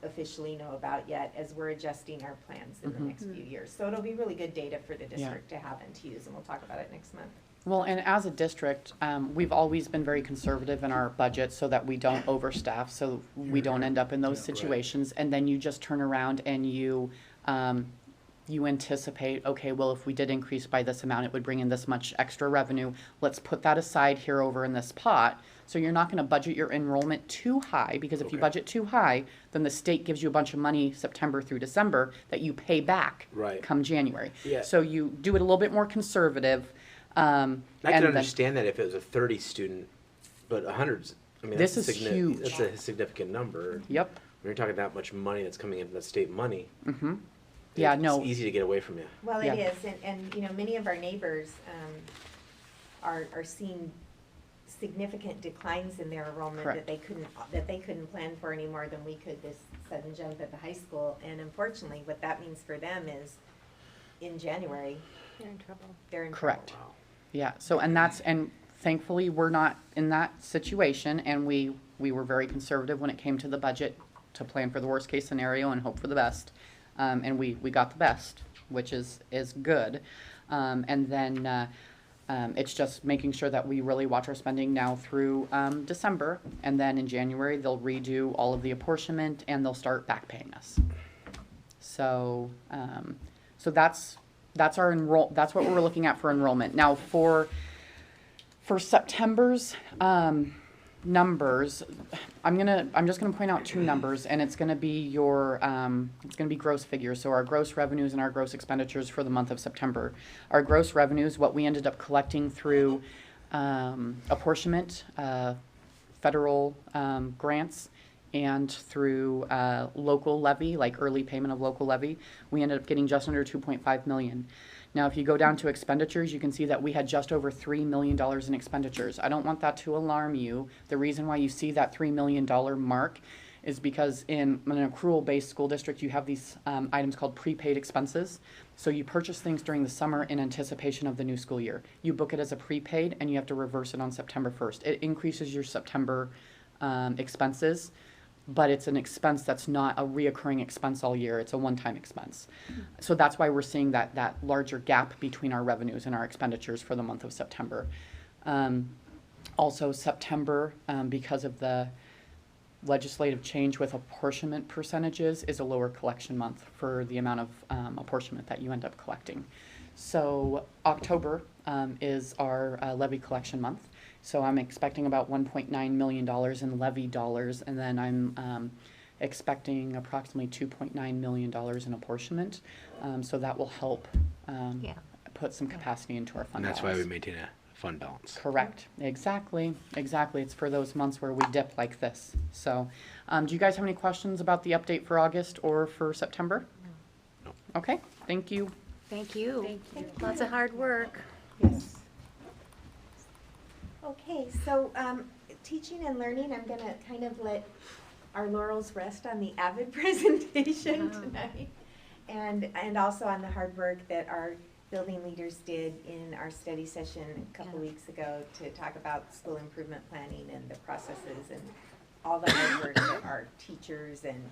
officially know about yet as we're adjusting our plans in the next few years. So it'll be really good data for the district to have and to use, and we'll talk about it next month. Well, and as a district, we've always been very conservative in our budget so that we don't overstaff, so we don't end up in those situations. And then you just turn around and you anticipate, okay, well, if we did increase by this amount, it would bring in this much extra revenue. Let's put that aside here over in this pot. So you're not going to budget your enrollment too high, because if you budget too high, then the state gives you a bunch of money September through December that you pay back come January. Yeah. So you do it a little bit more conservative. I can understand that if it was a 30 student, but 100's, I mean, This that's is huge. That's a significant number. Yep. When you're talking that much money that's coming into the state money, Yeah, it's no. easy to get away from you. Well, Yeah. it is, and many of our neighbors are seeing significant declines in their enrollment Correct. that they couldn't plan for any more than we could, this sudden jump at the high school. And unfortunately, what that means for them is in January, They're in trouble. they're in trouble. Correct. Yeah, so, and thankfully, we're not in that situation, and we were very conservative when it came to the budget to plan for the worst case scenario and hope for the best. And we got the best, which is good. And then it's just making sure that we really watch our spending now through December, and then in January, they'll redo all of the apportionment and they'll start back paying us. So, so that's that's what we're looking at for enrollment. Now for September's numbers, I'm just gonna point out two numbers, and it's gonna be gross figures. So our gross revenues and our gross expenditures for the month of September. Our gross revenues, what we ended up collecting through apportionment, federal grants, and through local levy, like early payment of local levy, we ended up getting just under 2.5 million. Now, if you go down to expenditures, you can see that we had just over $3 million in expenditures. I don't want that to alarm you. The reason why you see that $3 million mark is because in an accrual-based school district, you have these items called prepaid expenses. So you purchase things during the summer in anticipation of the new school year. You book it as a prepaid, and you have to reverse it on September 1st. It increases your September expenses, but it's an expense that's not a reoccurring expense all year. It's a one-time expense. So that's why we're seeing that larger gap between our revenues and our expenditures for the month of September. Also, September, because of the legislative change with apportionment percentages, is a lower collection month for the amount of apportionment that you end up collecting. So October is our levy collection month. So I'm expecting about $1.9 million in levy dollars, and then I'm expecting approximately $2.9 million in apportionment. So that will help put some capacity into our fund And that's balance. why we maintain a fund balance. Correct. Exactly. It's for those months where we dip like this. So do you guys have any questions about the update for August or for September? No. Okay. Thank you. Thank you. Lots of hard work. Yes. Okay, so teaching and learning, I'm gonna kind of let our laurels rest on the Abid presentation tonight. And also on the hard work that our building leaders did in our study session a couple weeks ago to talk about school improvement planning and the processes and all the hard work that our teachers and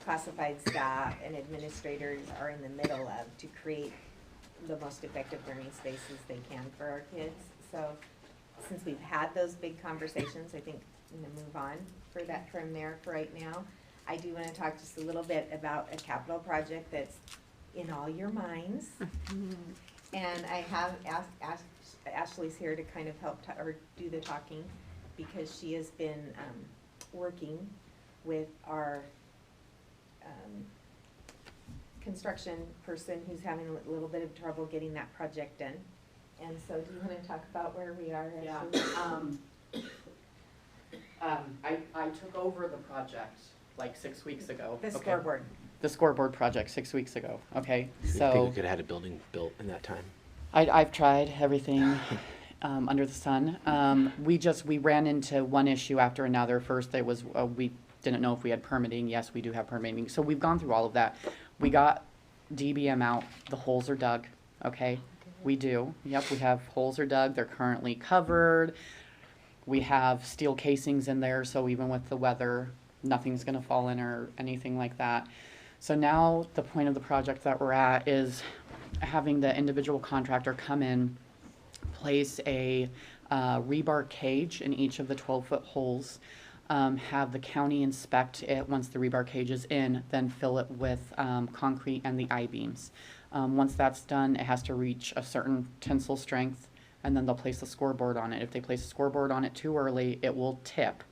classified staff and administrators are in the middle of to create the most effective learning spaces they can for our kids. So since we've had those big conversations, I think I'm gonna move on for that from there for right now. I do wanna talk just a little bit about a capital project that's in all your minds. And I have Ashley's here to kind of help or do the talking because she has been working with our construction person who's having a little bit of trouble getting that project done. And so do you want to talk about where we are? Ashley? I took over the project like 6 weeks ago. The Okay. scoreboard. The scoreboard project 6 weeks ago, okay? I think we So could have had a building built in that time. I've tried everything under the sun. We ran into one issue after another. First, it was we didn't know if we had permitting. Yes, we do have permitting. So we've gone through all of that. We got DBM out. The holes are dug, okay? We do. Yep, we have holes are dug. They're currently covered. We have steel casings in there, so even with the weather, nothing's gonna fall in or anything like that. So now the point of the project that we're at is having the individual contractor come in, place a rebar cage in each of the 12-foot holes, have the county inspect it once the rebar cage is in, then fill it with concrete and the I-beams. Once that's done, it has to reach a certain tensile strength, and then they'll place a scoreboard on it. If they place a scoreboard on it too early, it will tip,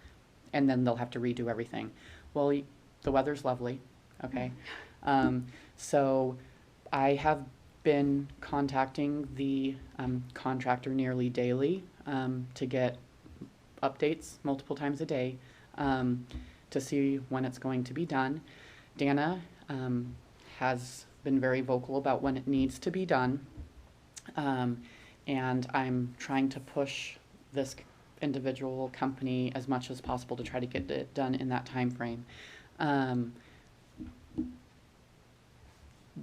and then they'll have to redo everything. Well, the weather's lovely, okay? So I have been contacting the contractor nearly daily to get updates multiple times a day to see when it's going to be done. Dana has been very vocal about when it needs to be done, and I'm trying to push this individual company as much as possible to try to get it done in that time frame.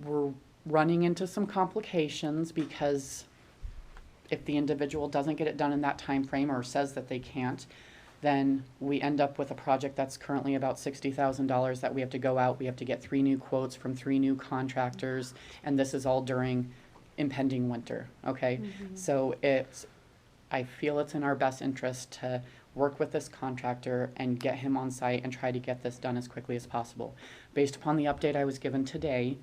We're running into some complications because if the individual doesn't get it done in that time frame or says that they can't, then we end up with a project that's currently about $60,000 that we have to go out. We have to get 3 new quotes from 3 new contractors, and this is all during impending winter, okay? So I feel it's in our best interest to work with this contractor and get him on site and try to get this done as quickly as possible. Based upon the update I was given today,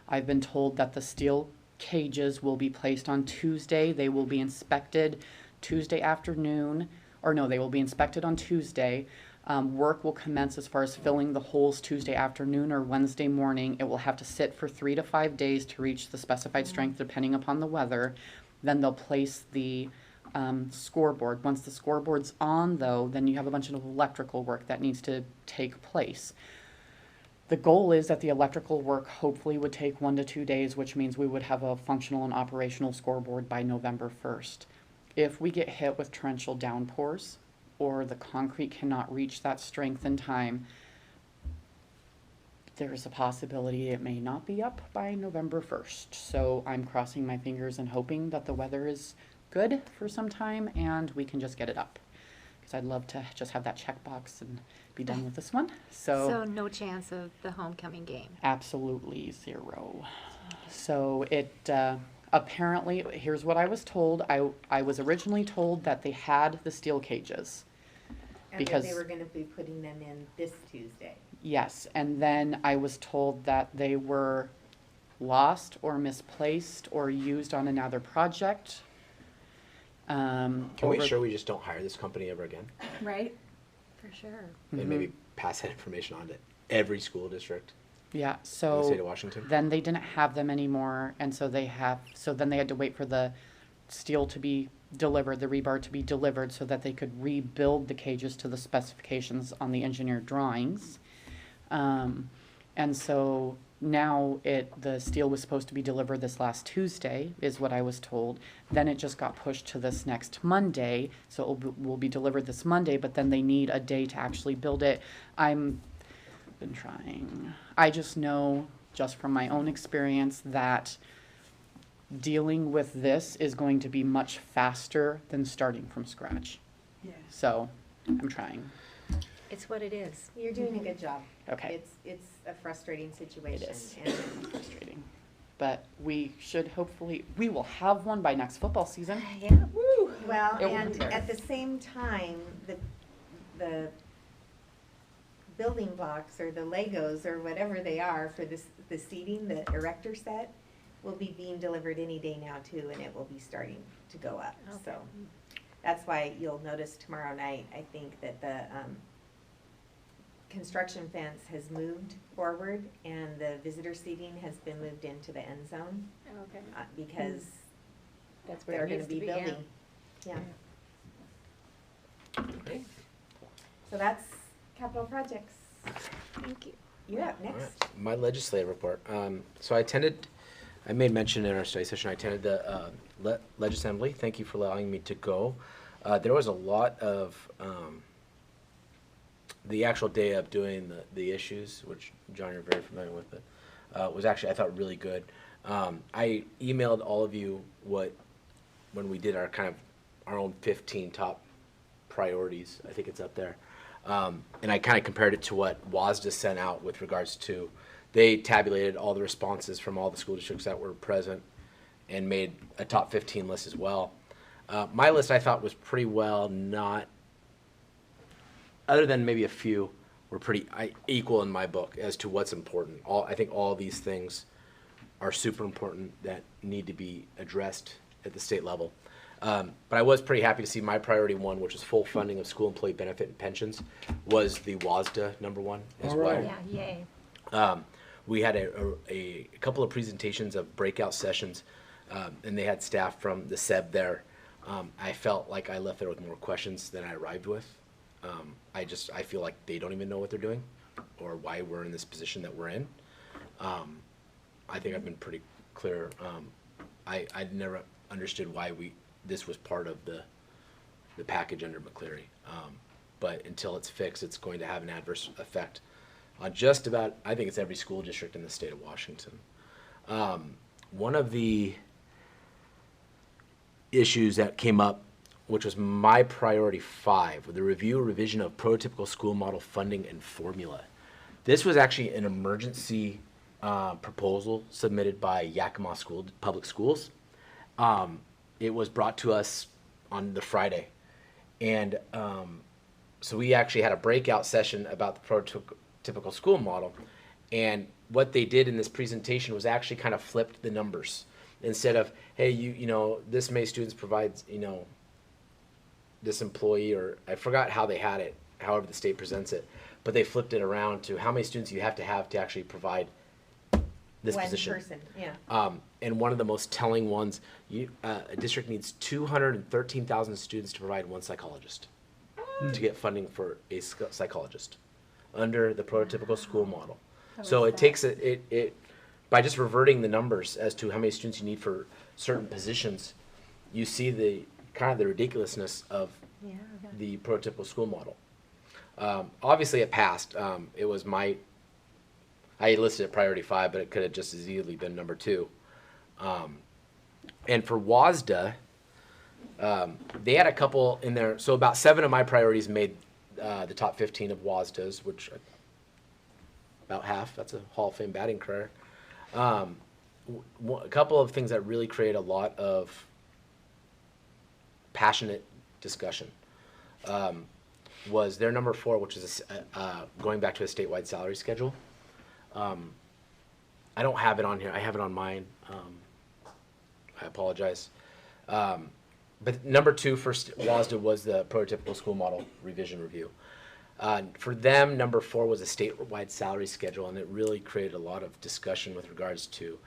I've been told that the steel cages will be placed on Tuesday. They will be inspected Tuesday afternoon, or no, they will be inspected on Tuesday. Work will commence as far as filling the holes Tuesday afternoon or Wednesday morning. It will have to sit for 3 to 5 days to reach the specified strength depending upon the weather. Then they'll place the scoreboard. Once the scoreboard's on, though, then you have a bunch of electrical work that needs to take place. The goal is that the electrical work hopefully would take 1 to 2 days, which means we would have a functional and operational scoreboard by November 1st. If we get hit with torrential downpours or the concrete cannot reach that strength in time, there is a possibility it may not be up by November 1st. So I'm crossing my fingers and hoping that the weather is good for some time and we can just get it up. Because I'd love to just have that checkbox and be done with this one. So no chance of the homecoming game? Absolutely 0. So it apparently, here's what I was told. I was originally told that they had the steel cages. And Because- that they were gonna be putting them in this Tuesday. Yes, and then I was told that they were lost or misplaced or used on another project. Can we ensure we just don't hire this company ever again? Right? For sure. And maybe pass that information on to every school district Yeah, in the so state of Washington? then they didn't have them anymore, and so then they had to wait for the steel to be delivered, the rebar to be delivered, so that they could rebuild the cages to the specifications on the engineered drawings. And so now the steel was supposed to be delivered this last Tuesday, is what I was told. Then it just got pushed to this next Monday, so it will be delivered this Monday, but then they need a day to actually build it. I've been trying. I just know just from my own experience, that dealing with this is going to be much faster than starting from scratch. Yeah. So I'm trying. It's what it is. You're doing a good job. Okay. It's a frustrating situation. is. And Frustrating. But we should hopefully, we will have one by next football season. Yeah. well, It will and be there. at the same time, the building blocks or the Legos or whatever they are for the seating, the erector set, will be being delivered any day now too, and it will be starting to go up. So that's why you'll notice tomorrow night, I think that the construction fence has moved forward and the visitor seating has been moved into the end zone, Okay. because That's where they're it gonna needs to be be, yeah. building. Yeah. So that's capital projects. Thank you. You're up All next. right. My legislative report. So I made mention in our study session, I attended the Ledge Assembly. Thank you for allowing me to go. There was a lot of, the actual day of doing the issues, which John, you're very familiar with, but was actually, I thought, really good. I emailed all of you when we did our own 15 top priorities. I think it's up there. And I kind of compared it to what WASDA sent out with regards to, they tabulated all the responses from all the school districts that were present and made a top 15 list as well. My list I thought was pretty well not, other than maybe a few, were pretty equal in my book as to what's important. I think all these things are super important that need to be addressed at the state level. But I was pretty happy to see my priority one, which is full funding of school employee benefit and pensions, was the WASDA #1 as well. Yeah, yay. We had a couple of presentations of breakout sessions, and they had staff from the SEB there. I felt like I left there with more questions than I arrived with. I feel like they don't even know what they're doing or why we're in this position that we're in. I think I've been pretty clear. I never understood why this was part of the package under McCleary. But until it's fixed, it's going to have an adverse effect on just about, I think it's every school district in the state of Washington. One of the issues that came up, which was my priority 5, the review or revision of prototypical school model funding and formula. This was actually an emergency proposal submitted by Yakima Public Schools. It was brought to us on the Friday. And so we actually had a breakout session about the prototypical school model. And what they did in this presentation was actually kind of flipped the numbers. Instead of, hey, you know, this many students provides, this employee, or I forgot how they had it, however the state presents it, but they flipped it around to how many students you have to actually provide this One position. person, yeah. And one of the most telling ones, a district needs 213,000 students to provide one psychologist to get funding for a psychologist under the prototypical school model. So it takes it by just reverting the numbers as to how many students you need for certain positions, you see the kind of the ridiculously of the prototypical school model. Obviously it passed. It was I listed it priority 5, but it could have just as easily been number 2. And for WASDA, they had a couple in there. So about 7 of my priorities made the top 15 of WASDA's, which about half. That's a Hall of Fame batting career. A couple of things that really create a lot of passionate discussion was their number 4, which is going back to a statewide salary schedule. I don't have it on here. I have it on mine. I apologize. But number 2 for WASDA was the prototypical school model revision review. For them, number 4 was a statewide salary schedule, and it really created a lot of discussion with regards to,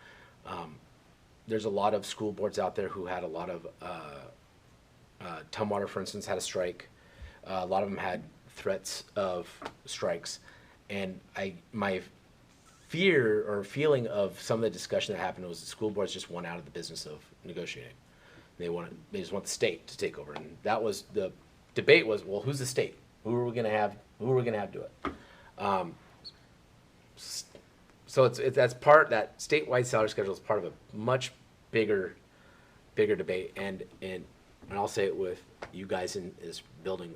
there's a lot of school boards out there who had a lot of, Tumwater, for instance, had a strike. A lot of them had threats of strikes. And my fear or feeling of some of the discussion that happened was the school boards just went out of the business of negotiating. They just want the state to take over. And that was the debate was, well, who's the state? Who are we going to have do it? so that's part, that statewide salary schedule is part of a much bigger debate, and I'll say it with you guys in this building,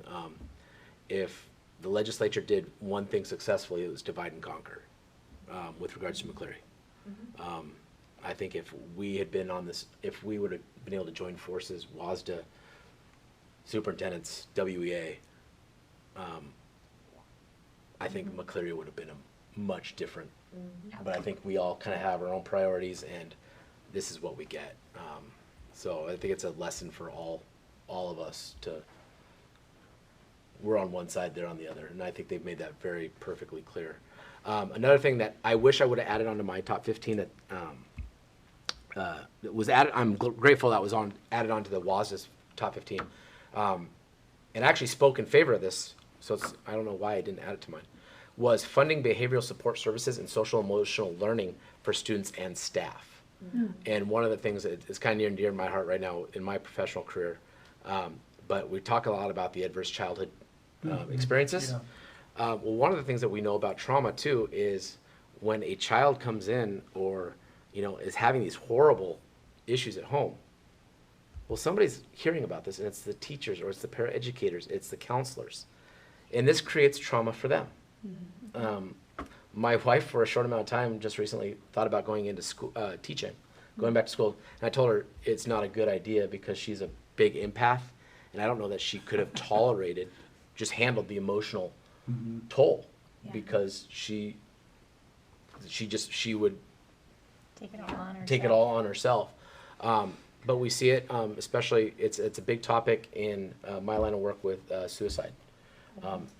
if the legislature did one thing successfully, it was divide and conquer, with regards to McCleary. I think if we had been on this, if we would have been able to join forces, WASDA, superintendents, WEA, I think McCleary would have been a much different, but I think we all kind of have our own priorities, and this is what we get. So I think it's a lesson for all of us to, we're on one side, they're on the other, and I think they've made that very perfectly clear. Another thing that I wish I would have added onto my top 15 that was added, I'm grateful that was added onto the WASDA's top 15, and actually spoke in favor of this, so I don't know why I didn't add it to mine, was funding behavioral support services and social emotional learning for students and staff. And one of the things that is kind of near and dear to my heart right now in my professional career, but we talk a lot about the adverse childhood experiences. Well, one of the things that we know about trauma too is when a child comes in or, you know, is having these horrible issues at home, well, somebody's hearing about this, and it's the teachers or it's the paraeducators, it's the counselors, and this creates trauma for them. My wife, for a short amount of time, just recently thought about going into school, teaching, going back to school, and I told her it's not a good idea because she's a big empath, and I don't know that she could have tolerated, just handled the emotional toll, because she would take it all on herself. But we see it, especially, it's a big topic in my line of work with suicide.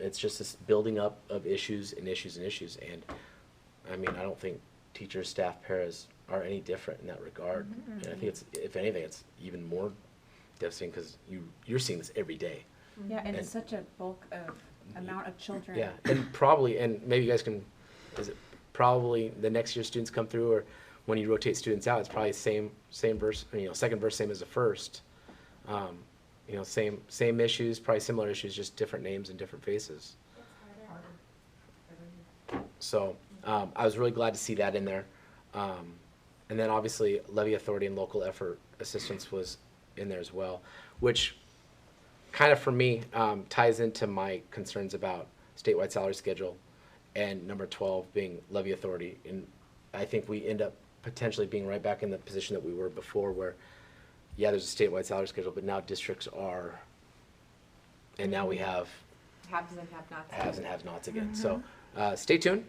It's just this building up of issues and issues and issues, and I mean, I don't think teachers, staff, paras are any different in that regard. And I think it's, if anything, it's even more devastating because you're seeing this every day. Yeah, and it's such a bulk of amount of children. Yeah, and probably, and maybe you guys can, is it probably the next year students come through, or when you rotate students out, it's probably same verse, you know, second verse, same as the first. You know, same issues, probably similar issues, just different names and different faces. So I was really glad to see that in there. And then obviously levy authority and local effort assistance was in there as well, which kind of for me ties into my concerns about statewide salary schedule and number 12 being levy authority. And I think we end up potentially being right back in the position that we were before, where yeah, there's a statewide salary schedule, but now districts are, and now we have Haves and have-nots. haves and have-nots again. So stay tuned.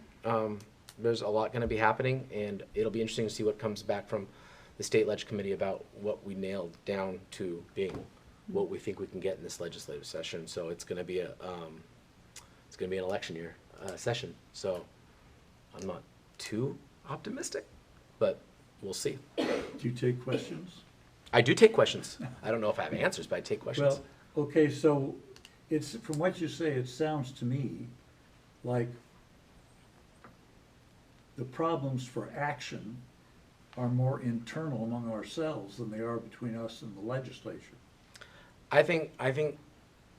There's a lot going to be happening, and it'll be interesting to see what comes back from the state leg committee about what we nailed down to being what we think we can get in this legislative session. So it's going to be an election year session. So I'm not too optimistic, but we'll see. Do you take questions? I do take questions. I don't know if I have answers, but I take questions. Well, okay, so it's, from what you say, it sounds to me like the problems for action are more internal among ourselves than they are between us and the legislature. I think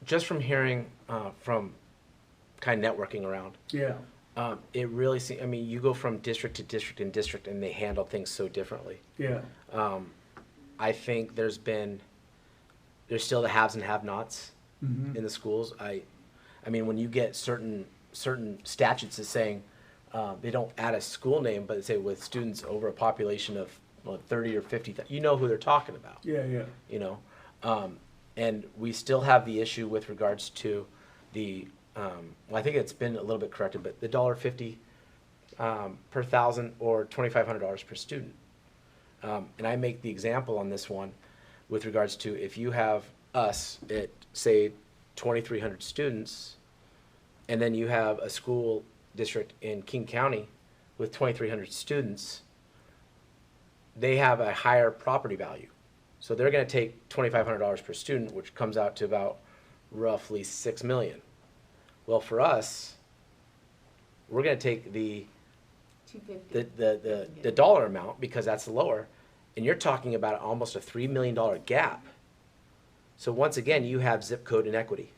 just from hearing from kind of networking around, Yeah. it really seems, I mean, you go from district to district and district, and they handle things so differently. Yeah. I think there's still the haves and have-nots Mhm. in the schools. I mean, when you get certain statutes that's saying they don't add a school name, but they say with students over a population of 30 or 50, you know who they're talking about. Yeah, yeah. You know, and we still have the issue with regards to the, well, I think it's been a little bit corrected, but the $1.50 per thousand or $2,500 per student. And I make the example on this one with regards to if you have us at, say, 2,300 students, and then you have a school district in King County with 2,300 students, they have a higher property value. So they're going to take $2,500 per student, which comes out to about roughly $6 million. Well, for us, we're going to take the dollar amount because that's lower, and you're talking about almost a $3 million gap. So once again, you have zip code inequity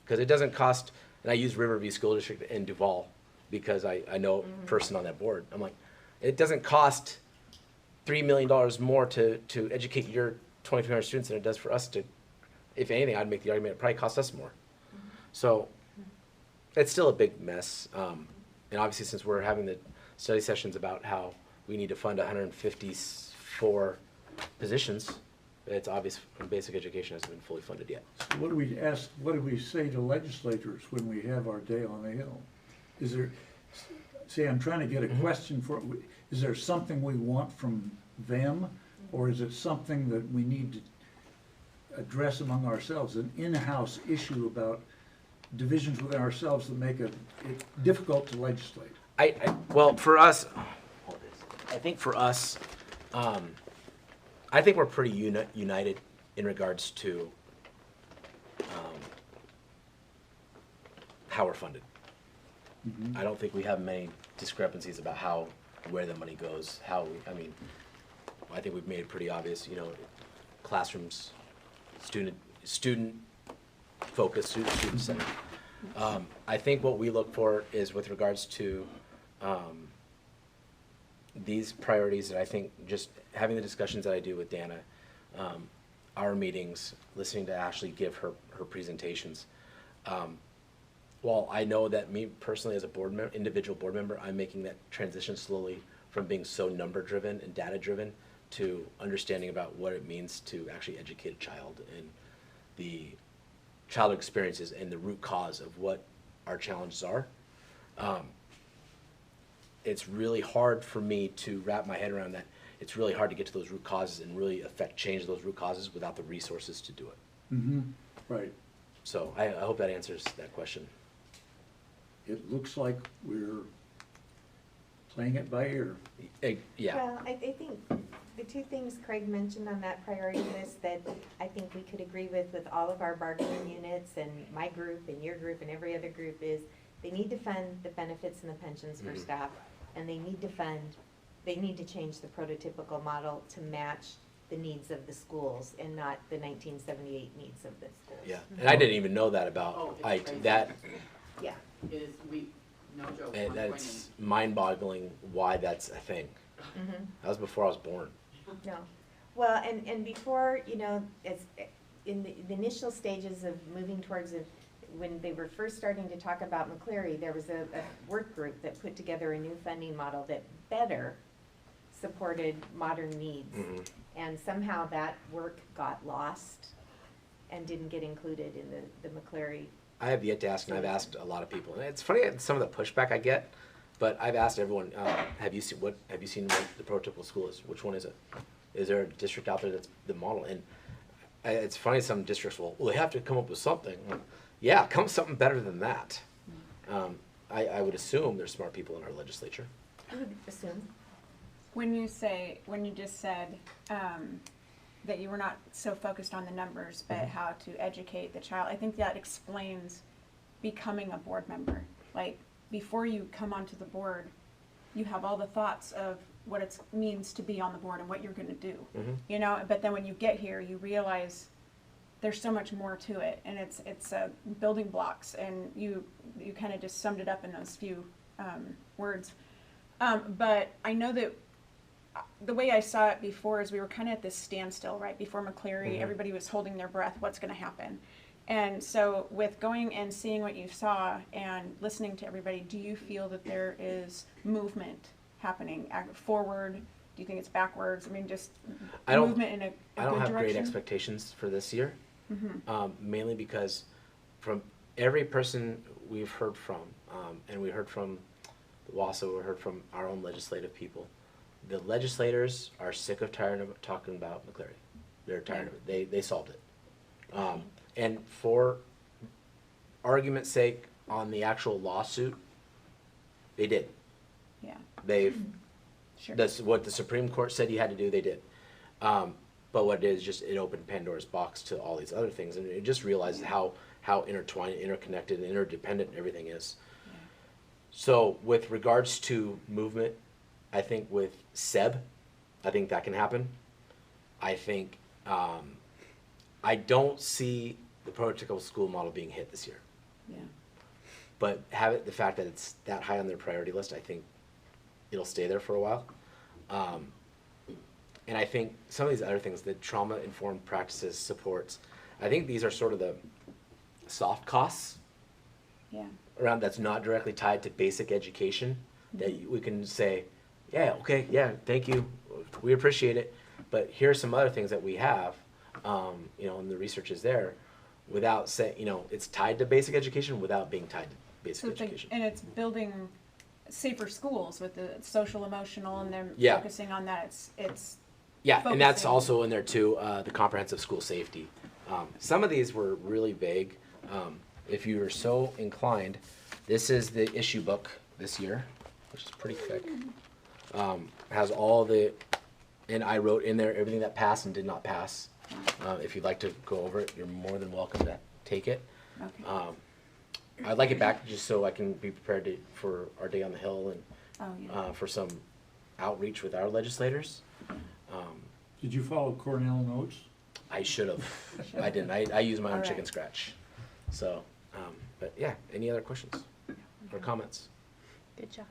because it doesn't cost. And I use Riverview School District in Duval. because I know a person on that board. I'm like, it doesn't cost $3 million more to educate your 2,300 students than it does for us to, if anything, I'd make the argument it probably costs us more. So it's still a big mess. And obviously, since we're having the study sessions about how we need to fund 154 positions, it's obvious from basic education hasn't been fully funded yet. So what do we say to legislators when we have our day on the Hill? Is there, see, I'm trying to get a question for, is there something we want from them? Or is it something that we need to address among ourselves, an in-house issue about divisions within ourselves that make it difficult to legislate? Well, for us, I think for us, I think we're pretty united in regards to how we're funded. I don't think we have many discrepancies about where the money goes, I mean, I think we've made it pretty obvious, you know, classrooms, student focused, student centered. I think what we look for is with regards to these priorities that I think just having the discussions that I do with Dana, our meetings, listening to Ashley give her presentations. While I know that me personally as a individual board member, I'm making that transition slowly from being so number driven and data driven to understanding about what it means to actually educate a child and the child experiences and the root cause of what our challenges are. It's really hard for me to wrap my head around that. It's really hard to get to those root causes and really affect change those root causes without the resources to do it. Right. So I hope that answers that question. It looks like we're playing it by ear. Yeah. Well, I think the two things Craig mentioned on that priority list that I think we could agree with all of our bargaining units and my group and your group and every other group is they need to fund the benefits and the pensions for staff, and they need to change the prototypical model to match the needs of the schools and not the 1978 needs of the schools. Yeah, and I didn't even know that about that. Yeah. No joke. And that's mind-boggling why that's a thing. That was before I was born. No. Well, and before, you know, as in the initial stages of moving towards when they were first starting to talk about McCleary, there was a work group that put together a new funding model that better supported modern needs. And somehow that work got lost and didn't get included in the McCleary. I have yet to ask, and I've asked a lot of people. And it's funny some of the pushback I get, but I've asked everyone, have you seen what the prototypical school is? Which one is it? Is there a district out there that's the model? And it's funny, some districts well, they have to come up with something. Yeah, come up with something better than that. I would assume there's smart people in our legislature. I would assume. When you just said that you were not so focused on the numbers, but how to educate the child, I think that explains becoming a board member. Like, before you come onto the board, you have all the thoughts of what it means to be on the board and what you're going to do, you know, but then when you get here, you realize there's so much more to it, and it's building blocks, and you kind of just summed it up in those few words. But I know that the way I saw it before is we were kind of at this standstill, right? Before McCleary, everybody was holding their breath, what's going to happen? And so with going and seeing what you saw and listening to everybody, do you feel that there is movement happening forward? Do you think it's backwards? I mean, just movement in a good direction? I don't have great expectations for this year, mainly because from every person we've heard from, and we heard from the WASA, we heard from our own legislative people, the legislators are sick of tired of talking about McCleary. They're tired of it. They solved it. And for argument's sake, on the actual lawsuit, they did. Yeah. They've, Sure. that's what the Supreme Court said you had to do, they did. But what it is, just it opened Pandora's box to all these other things, and it just realized how intertwined, interconnected, and interdependent everything is. Yeah. So with regards to movement, I think with SEB, I think that can happen. I think, I don't see the prototypical school model being hit this year. Yeah. but the fact that it's that high on their priority list, I think it'll stay there for a while. And I think some of these other things, the trauma-informed practices supports, I think these are sort of the soft costs Yeah. around that's not directly tied to basic education, that we can say, yeah, okay, yeah, thank you, we appreciate it, but here are some other things that we have, you know, and the research is there, without saying, you know, it's tied to basic education without being tied to basic education. And it's building safer schools with the social emotional and them Yeah. focusing on that. It's Yeah, and that's focusing. also in there too, the comprehensive school safety. Some of these were really vague. If you are so inclined, this is the issue book this year, which is pretty thick. Has all the, and I wrote in there everything that passed and did not pass. If you'd like to go over it, you're more than welcome to take it. Okay. I'd like it back just so I can be prepared for our day on the Hill and Oh, yeah. for some outreach with our legislators. Did you follow Cornell notes? I should have. I didn't. I use my own All chicken right. scratch. So, but yeah, any other questions or comments? Good job.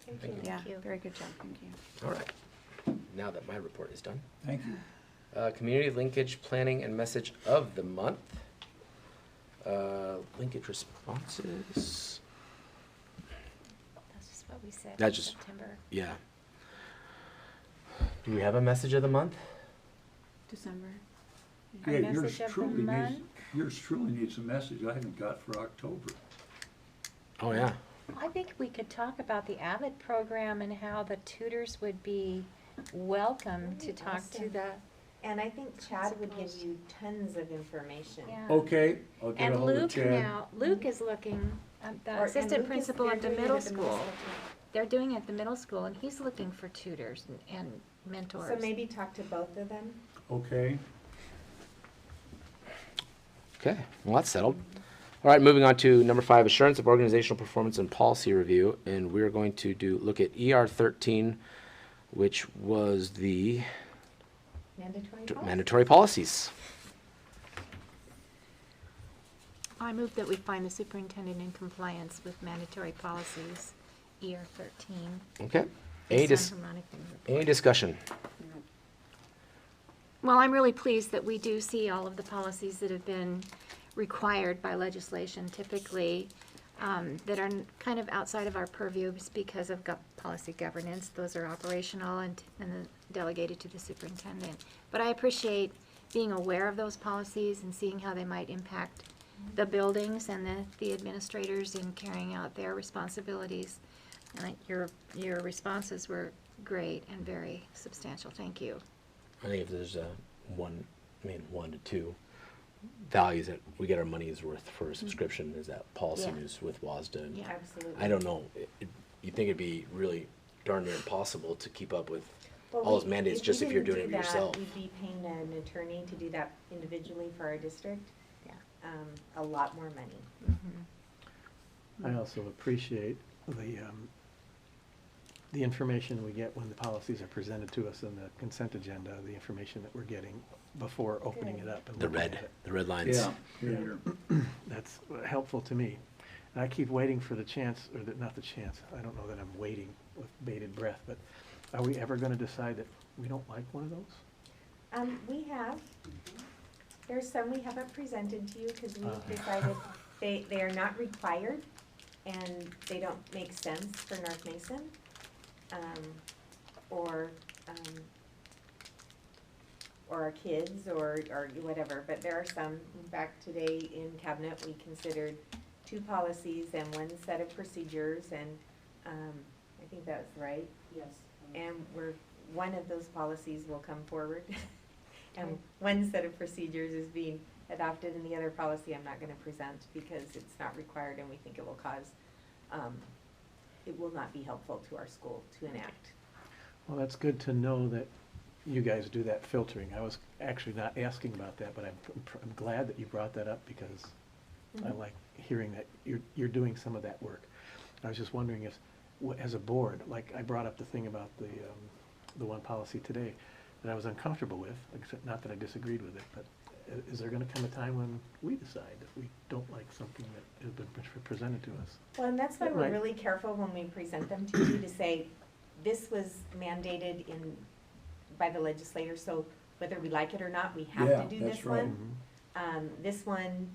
Thank you. Yeah, Thank you. very good job, thank you. All right. Now that my report is done. Thank you. Community linkage planning and message of the month. Linkage responses. That's just what we said. That's in just- September. Yeah. Do we have a message of the month? December. Our Yeah, yours message of the truly month? yours truly needs a message I haven't got for October. Oh, yeah. I think we could talk about the Avid program and how the tutors would be welcome to talk to Awesome. the, And I think Chad would give Principals. you tons of information. yeah. Okay, I'll get And ahold of Luke Chad. now, Luke is looking, the Or- and assistant Lucas, principal they're at the doing it middle at the middle school. too. They're doing it at the middle school, and he's looking for tutors and mentors. So maybe talk to both of them. Okay. Okay, well, that's settled. All right, moving on to number 5, assurance of organizational performance and policy review. And we're going to look at ER 13, which was the Mandatory policy. mandatory policies. I move that we find the superintendent in compliance with mandatory policies, ER 13. Okay. Any, based on harmonic report. any discussion? Well, I'm really pleased that we do see all of the policies that have been required by legislation typically that are kind of outside of our purview because of policy governance. Those are operational and delegated to the superintendent. But I appreciate being aware of those policies and seeing how they might impact the buildings and the administrators in carrying out their responsibilities. And your responses were great and very substantial. Thank you. I think if there's one to two values that we get our money's worth for a subscription is that policy Yeah. news with WASDA. And Yeah. Absolutely. I don't know, you think it'd be really darn near impossible to keep up with Well, all those we- mandates we just if you're didn't doing it do that, yourself. We'd be paying an attorney to do that individually for our district. Yeah. A lot more money. Mm-hmm. I also appreciate the information we get when the policies are presented to us in the consent agenda, the information that we're getting before opening it up and The looking red, at it. the red lines. Yeah. Here. That's helpful to me. And I keep waiting for the chance, or not the chance, I don't know that I'm waiting with bated breath, but are we ever gonna decide that we don't like one of those? We have, there's some we haven't presented to you because Uh. we've decided they are not required and they don't make sense for North Mason. Or our kids or whatever, but there are some. In fact, today in cabinet, we considered 2 policies and 1 set of procedures and, I think that's right. Yes. And one of those policies will come forward. And 1 set of procedures is being adopted and the other policy I'm not gonna present because it's not required and we think it will cause, it will not be helpful to our school to enact. Well, that's good to know that you guys do that filtering. I was actually not asking about that, but I'm glad that you brought that up because I like hearing that you're doing some of that work. I was just wondering if, as a board, like I brought up the thing about the one policy today that I was uncomfortable with, except not that I disagreed with it, but is there gonna come a time when we decide that we don't like something that has been presented to us? Well, and that's why we're Right. really careful when we present them to you to say, this was mandated by the legislator, so whether we like it or not, we have Yeah, to do that's this right. one. This one,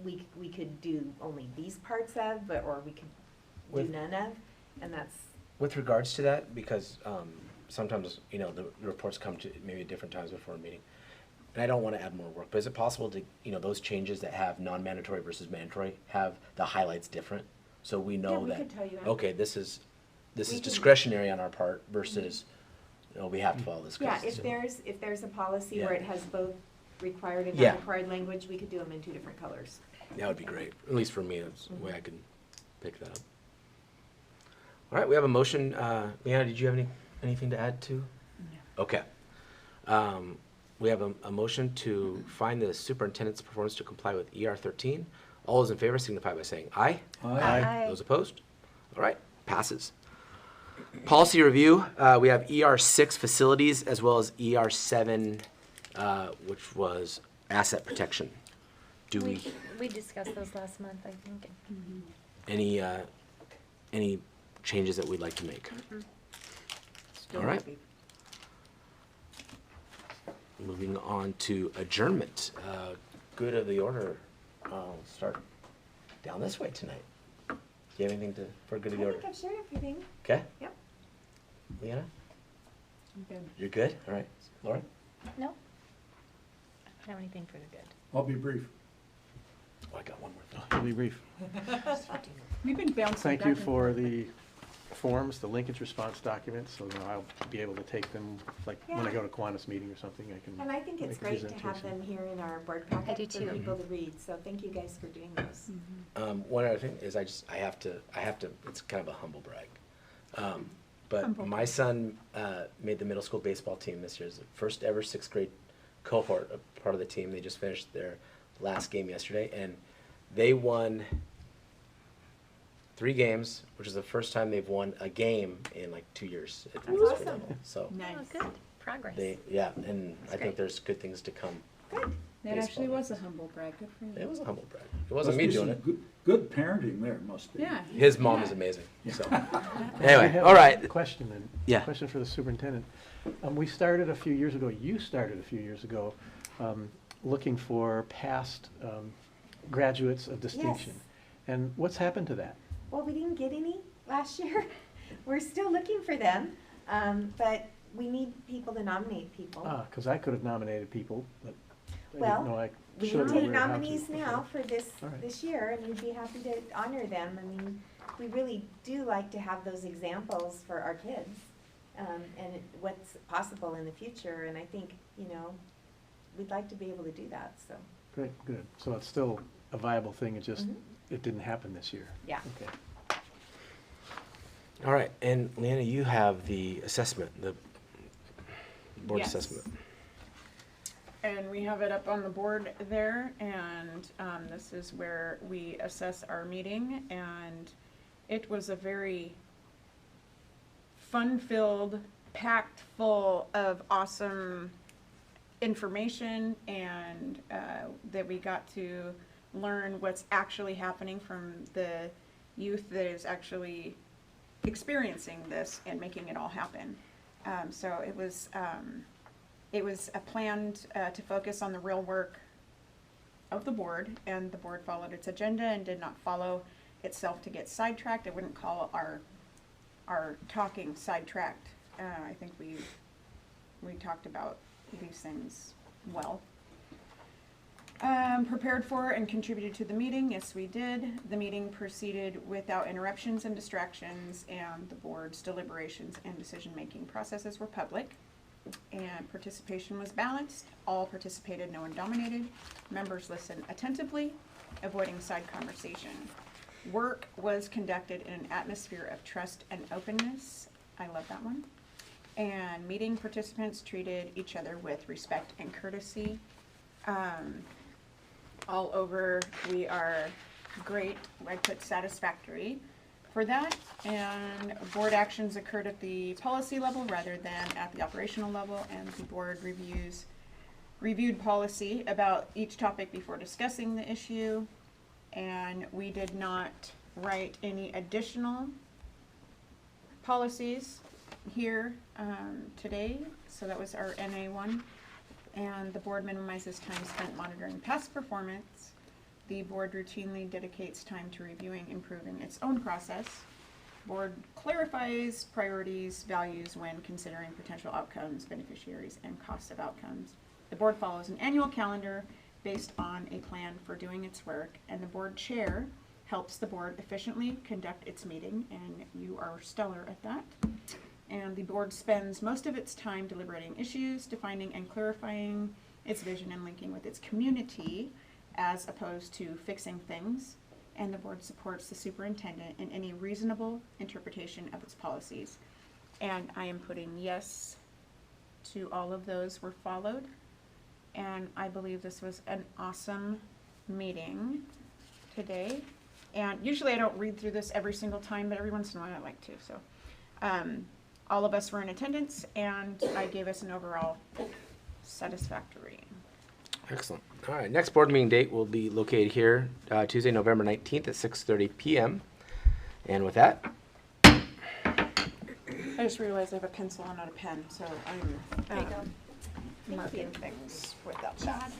we could do only these parts of, or we could do With- none of, and that's, With regards to that, because sometimes, you know, the reports come to maybe at different times before a meeting, and I don't want to add more work, but is it possible to, you know, those changes that have non-mandatory versus mandatory, have the highlights different? So we know we that, could tell you that. okay, this is We can- discretionary on our part versus, you know, we have to follow this. 'cause yeah, it's- if there's a policy where Yeah. it has both required and Yeah. non-required language, we could do them in two different colors. That would be great, at least for me, that's the way I can pick that up. All right, we have a motion. Leanna, did you have anything to add to? No. Okay. We have a motion to find the superintendent's performance to comply with ER 13. All those in favor signify by saying aye. Aye. Those opposed? All right, passes. Policy review, we have ER 6 facilities as well as ER 7, which was asset protection. Do We discussed those last month, I think. any changes that we'd like to make? All right. Moving on to adjournment. Good of the order. I'll start down this way tonight. Do you have anything for good of the I order? think I've shared everything. Okay? Yep. Leanna? You're good? All right. Lauren? No? I don't have anything for the good. I'll be brief. Oh, I got one more thing. I'll be brief. We've been bouncing Thank back you and for forth. the forms, the linkage response documents, so now I'll be able to take them, like, when I Yeah. go to Kiwanis meeting or something, I can. And I think it's make a great to have presentation. them here in our board I packet do for too. people to read, so thank you guys for doing those. One other thing is I have to, it's kind of a humble brag. But Humble my brag. son made the middle school baseball team this year. It's the first ever 6th grade cohort, a part of the team. They just finished their last game yesterday, and they won 3 games, which is the first time they've won a game in like 2 years at the That's district awesome. level. So Nice. Oh, good. Progress. and I think great. there's good things to come. Good. That baseball actually was a wise. humble brag, good for you. It was a humble brag. It wasn't Must me be doing some it. Good parenting there, must be. Yeah. His mom Yeah. is amazing. So I anyway, have all a right. Question then. Yeah. Question for the superintendent. We started a few years ago, you started a few years ago, looking for past graduates of distinction. Yes. And what's happened to that? Well, we didn't get any last year. We're still looking for them, but we need people to nominate people. Because I could have nominated people, but I Well, didn't know I We should can or take how to. nominees now for this, All right. this year, and we'd be happy to honor them. I mean, we really do like to have those examples for our kids, and what's possible in the future, and I think, you know, we'd like to be able to do that, so. Great, good. So it's still a viable thing, it just, Mhm. it didn't happen this year. Yeah. Okay. All right, and Leanna, you have the assessment, the board Yes. assessment. And we have it up on the board there, and this is where we assess our meeting, and it was a very fun-filled, packed full of awesome information, and that we got to learn what's actually happening from the youth that is actually experiencing this and making it all happen. So it was a planned to focus on the real work of the board, and the board followed its agenda and did not follow itself to get sidetracked. I wouldn't call our talking sidetracked. I think we talked about these things well. Prepared for and contributed to the meeting, yes we did. The meeting proceeded without interruptions and distractions, and the board's deliberations and decision-making processes were public. And participation was balanced. All participated, no one dominated. Members listened attentively, avoiding side conversation. Work was conducted in an atmosphere of trust and openness. I love that one. And meeting participants treated each other with respect and courtesy. All over, we are great. I put satisfactory for that. And board actions occurred at the policy level rather than at the operational level, and the board reviews reviewed policy about each topic before discussing the issue, and we did not write any additional policies here today, so that was our NA1. And the board minimizes time spent monitoring past performance. The board routinely dedicates time to reviewing, improving its own process. Board clarifies priorities, values when considering potential outcomes, beneficiaries, and costs of outcomes. The board follows an annual calendar based on a plan for doing its work, and the board chair helps the board efficiently conduct its meeting, and you are stellar at that. And the board spends most of its time deliberating issues, defining and clarifying its vision and linking with its community, as opposed to fixing things. And the board supports the superintendent in any reasonable interpretation of its policies. And I am putting yes to all of those were followed. And I believe this was an awesome meeting today. And usually I don't read through this every single time, but every once in a while I like to. So all of us were in attendance, and I gave us an overall satisfactory. Excellent. All right, next board meeting date will be located here, Tuesday, November 19th at 6:30 p.m. And with that, I just realized I have a pencil and not a pen, so I'm marking things without that.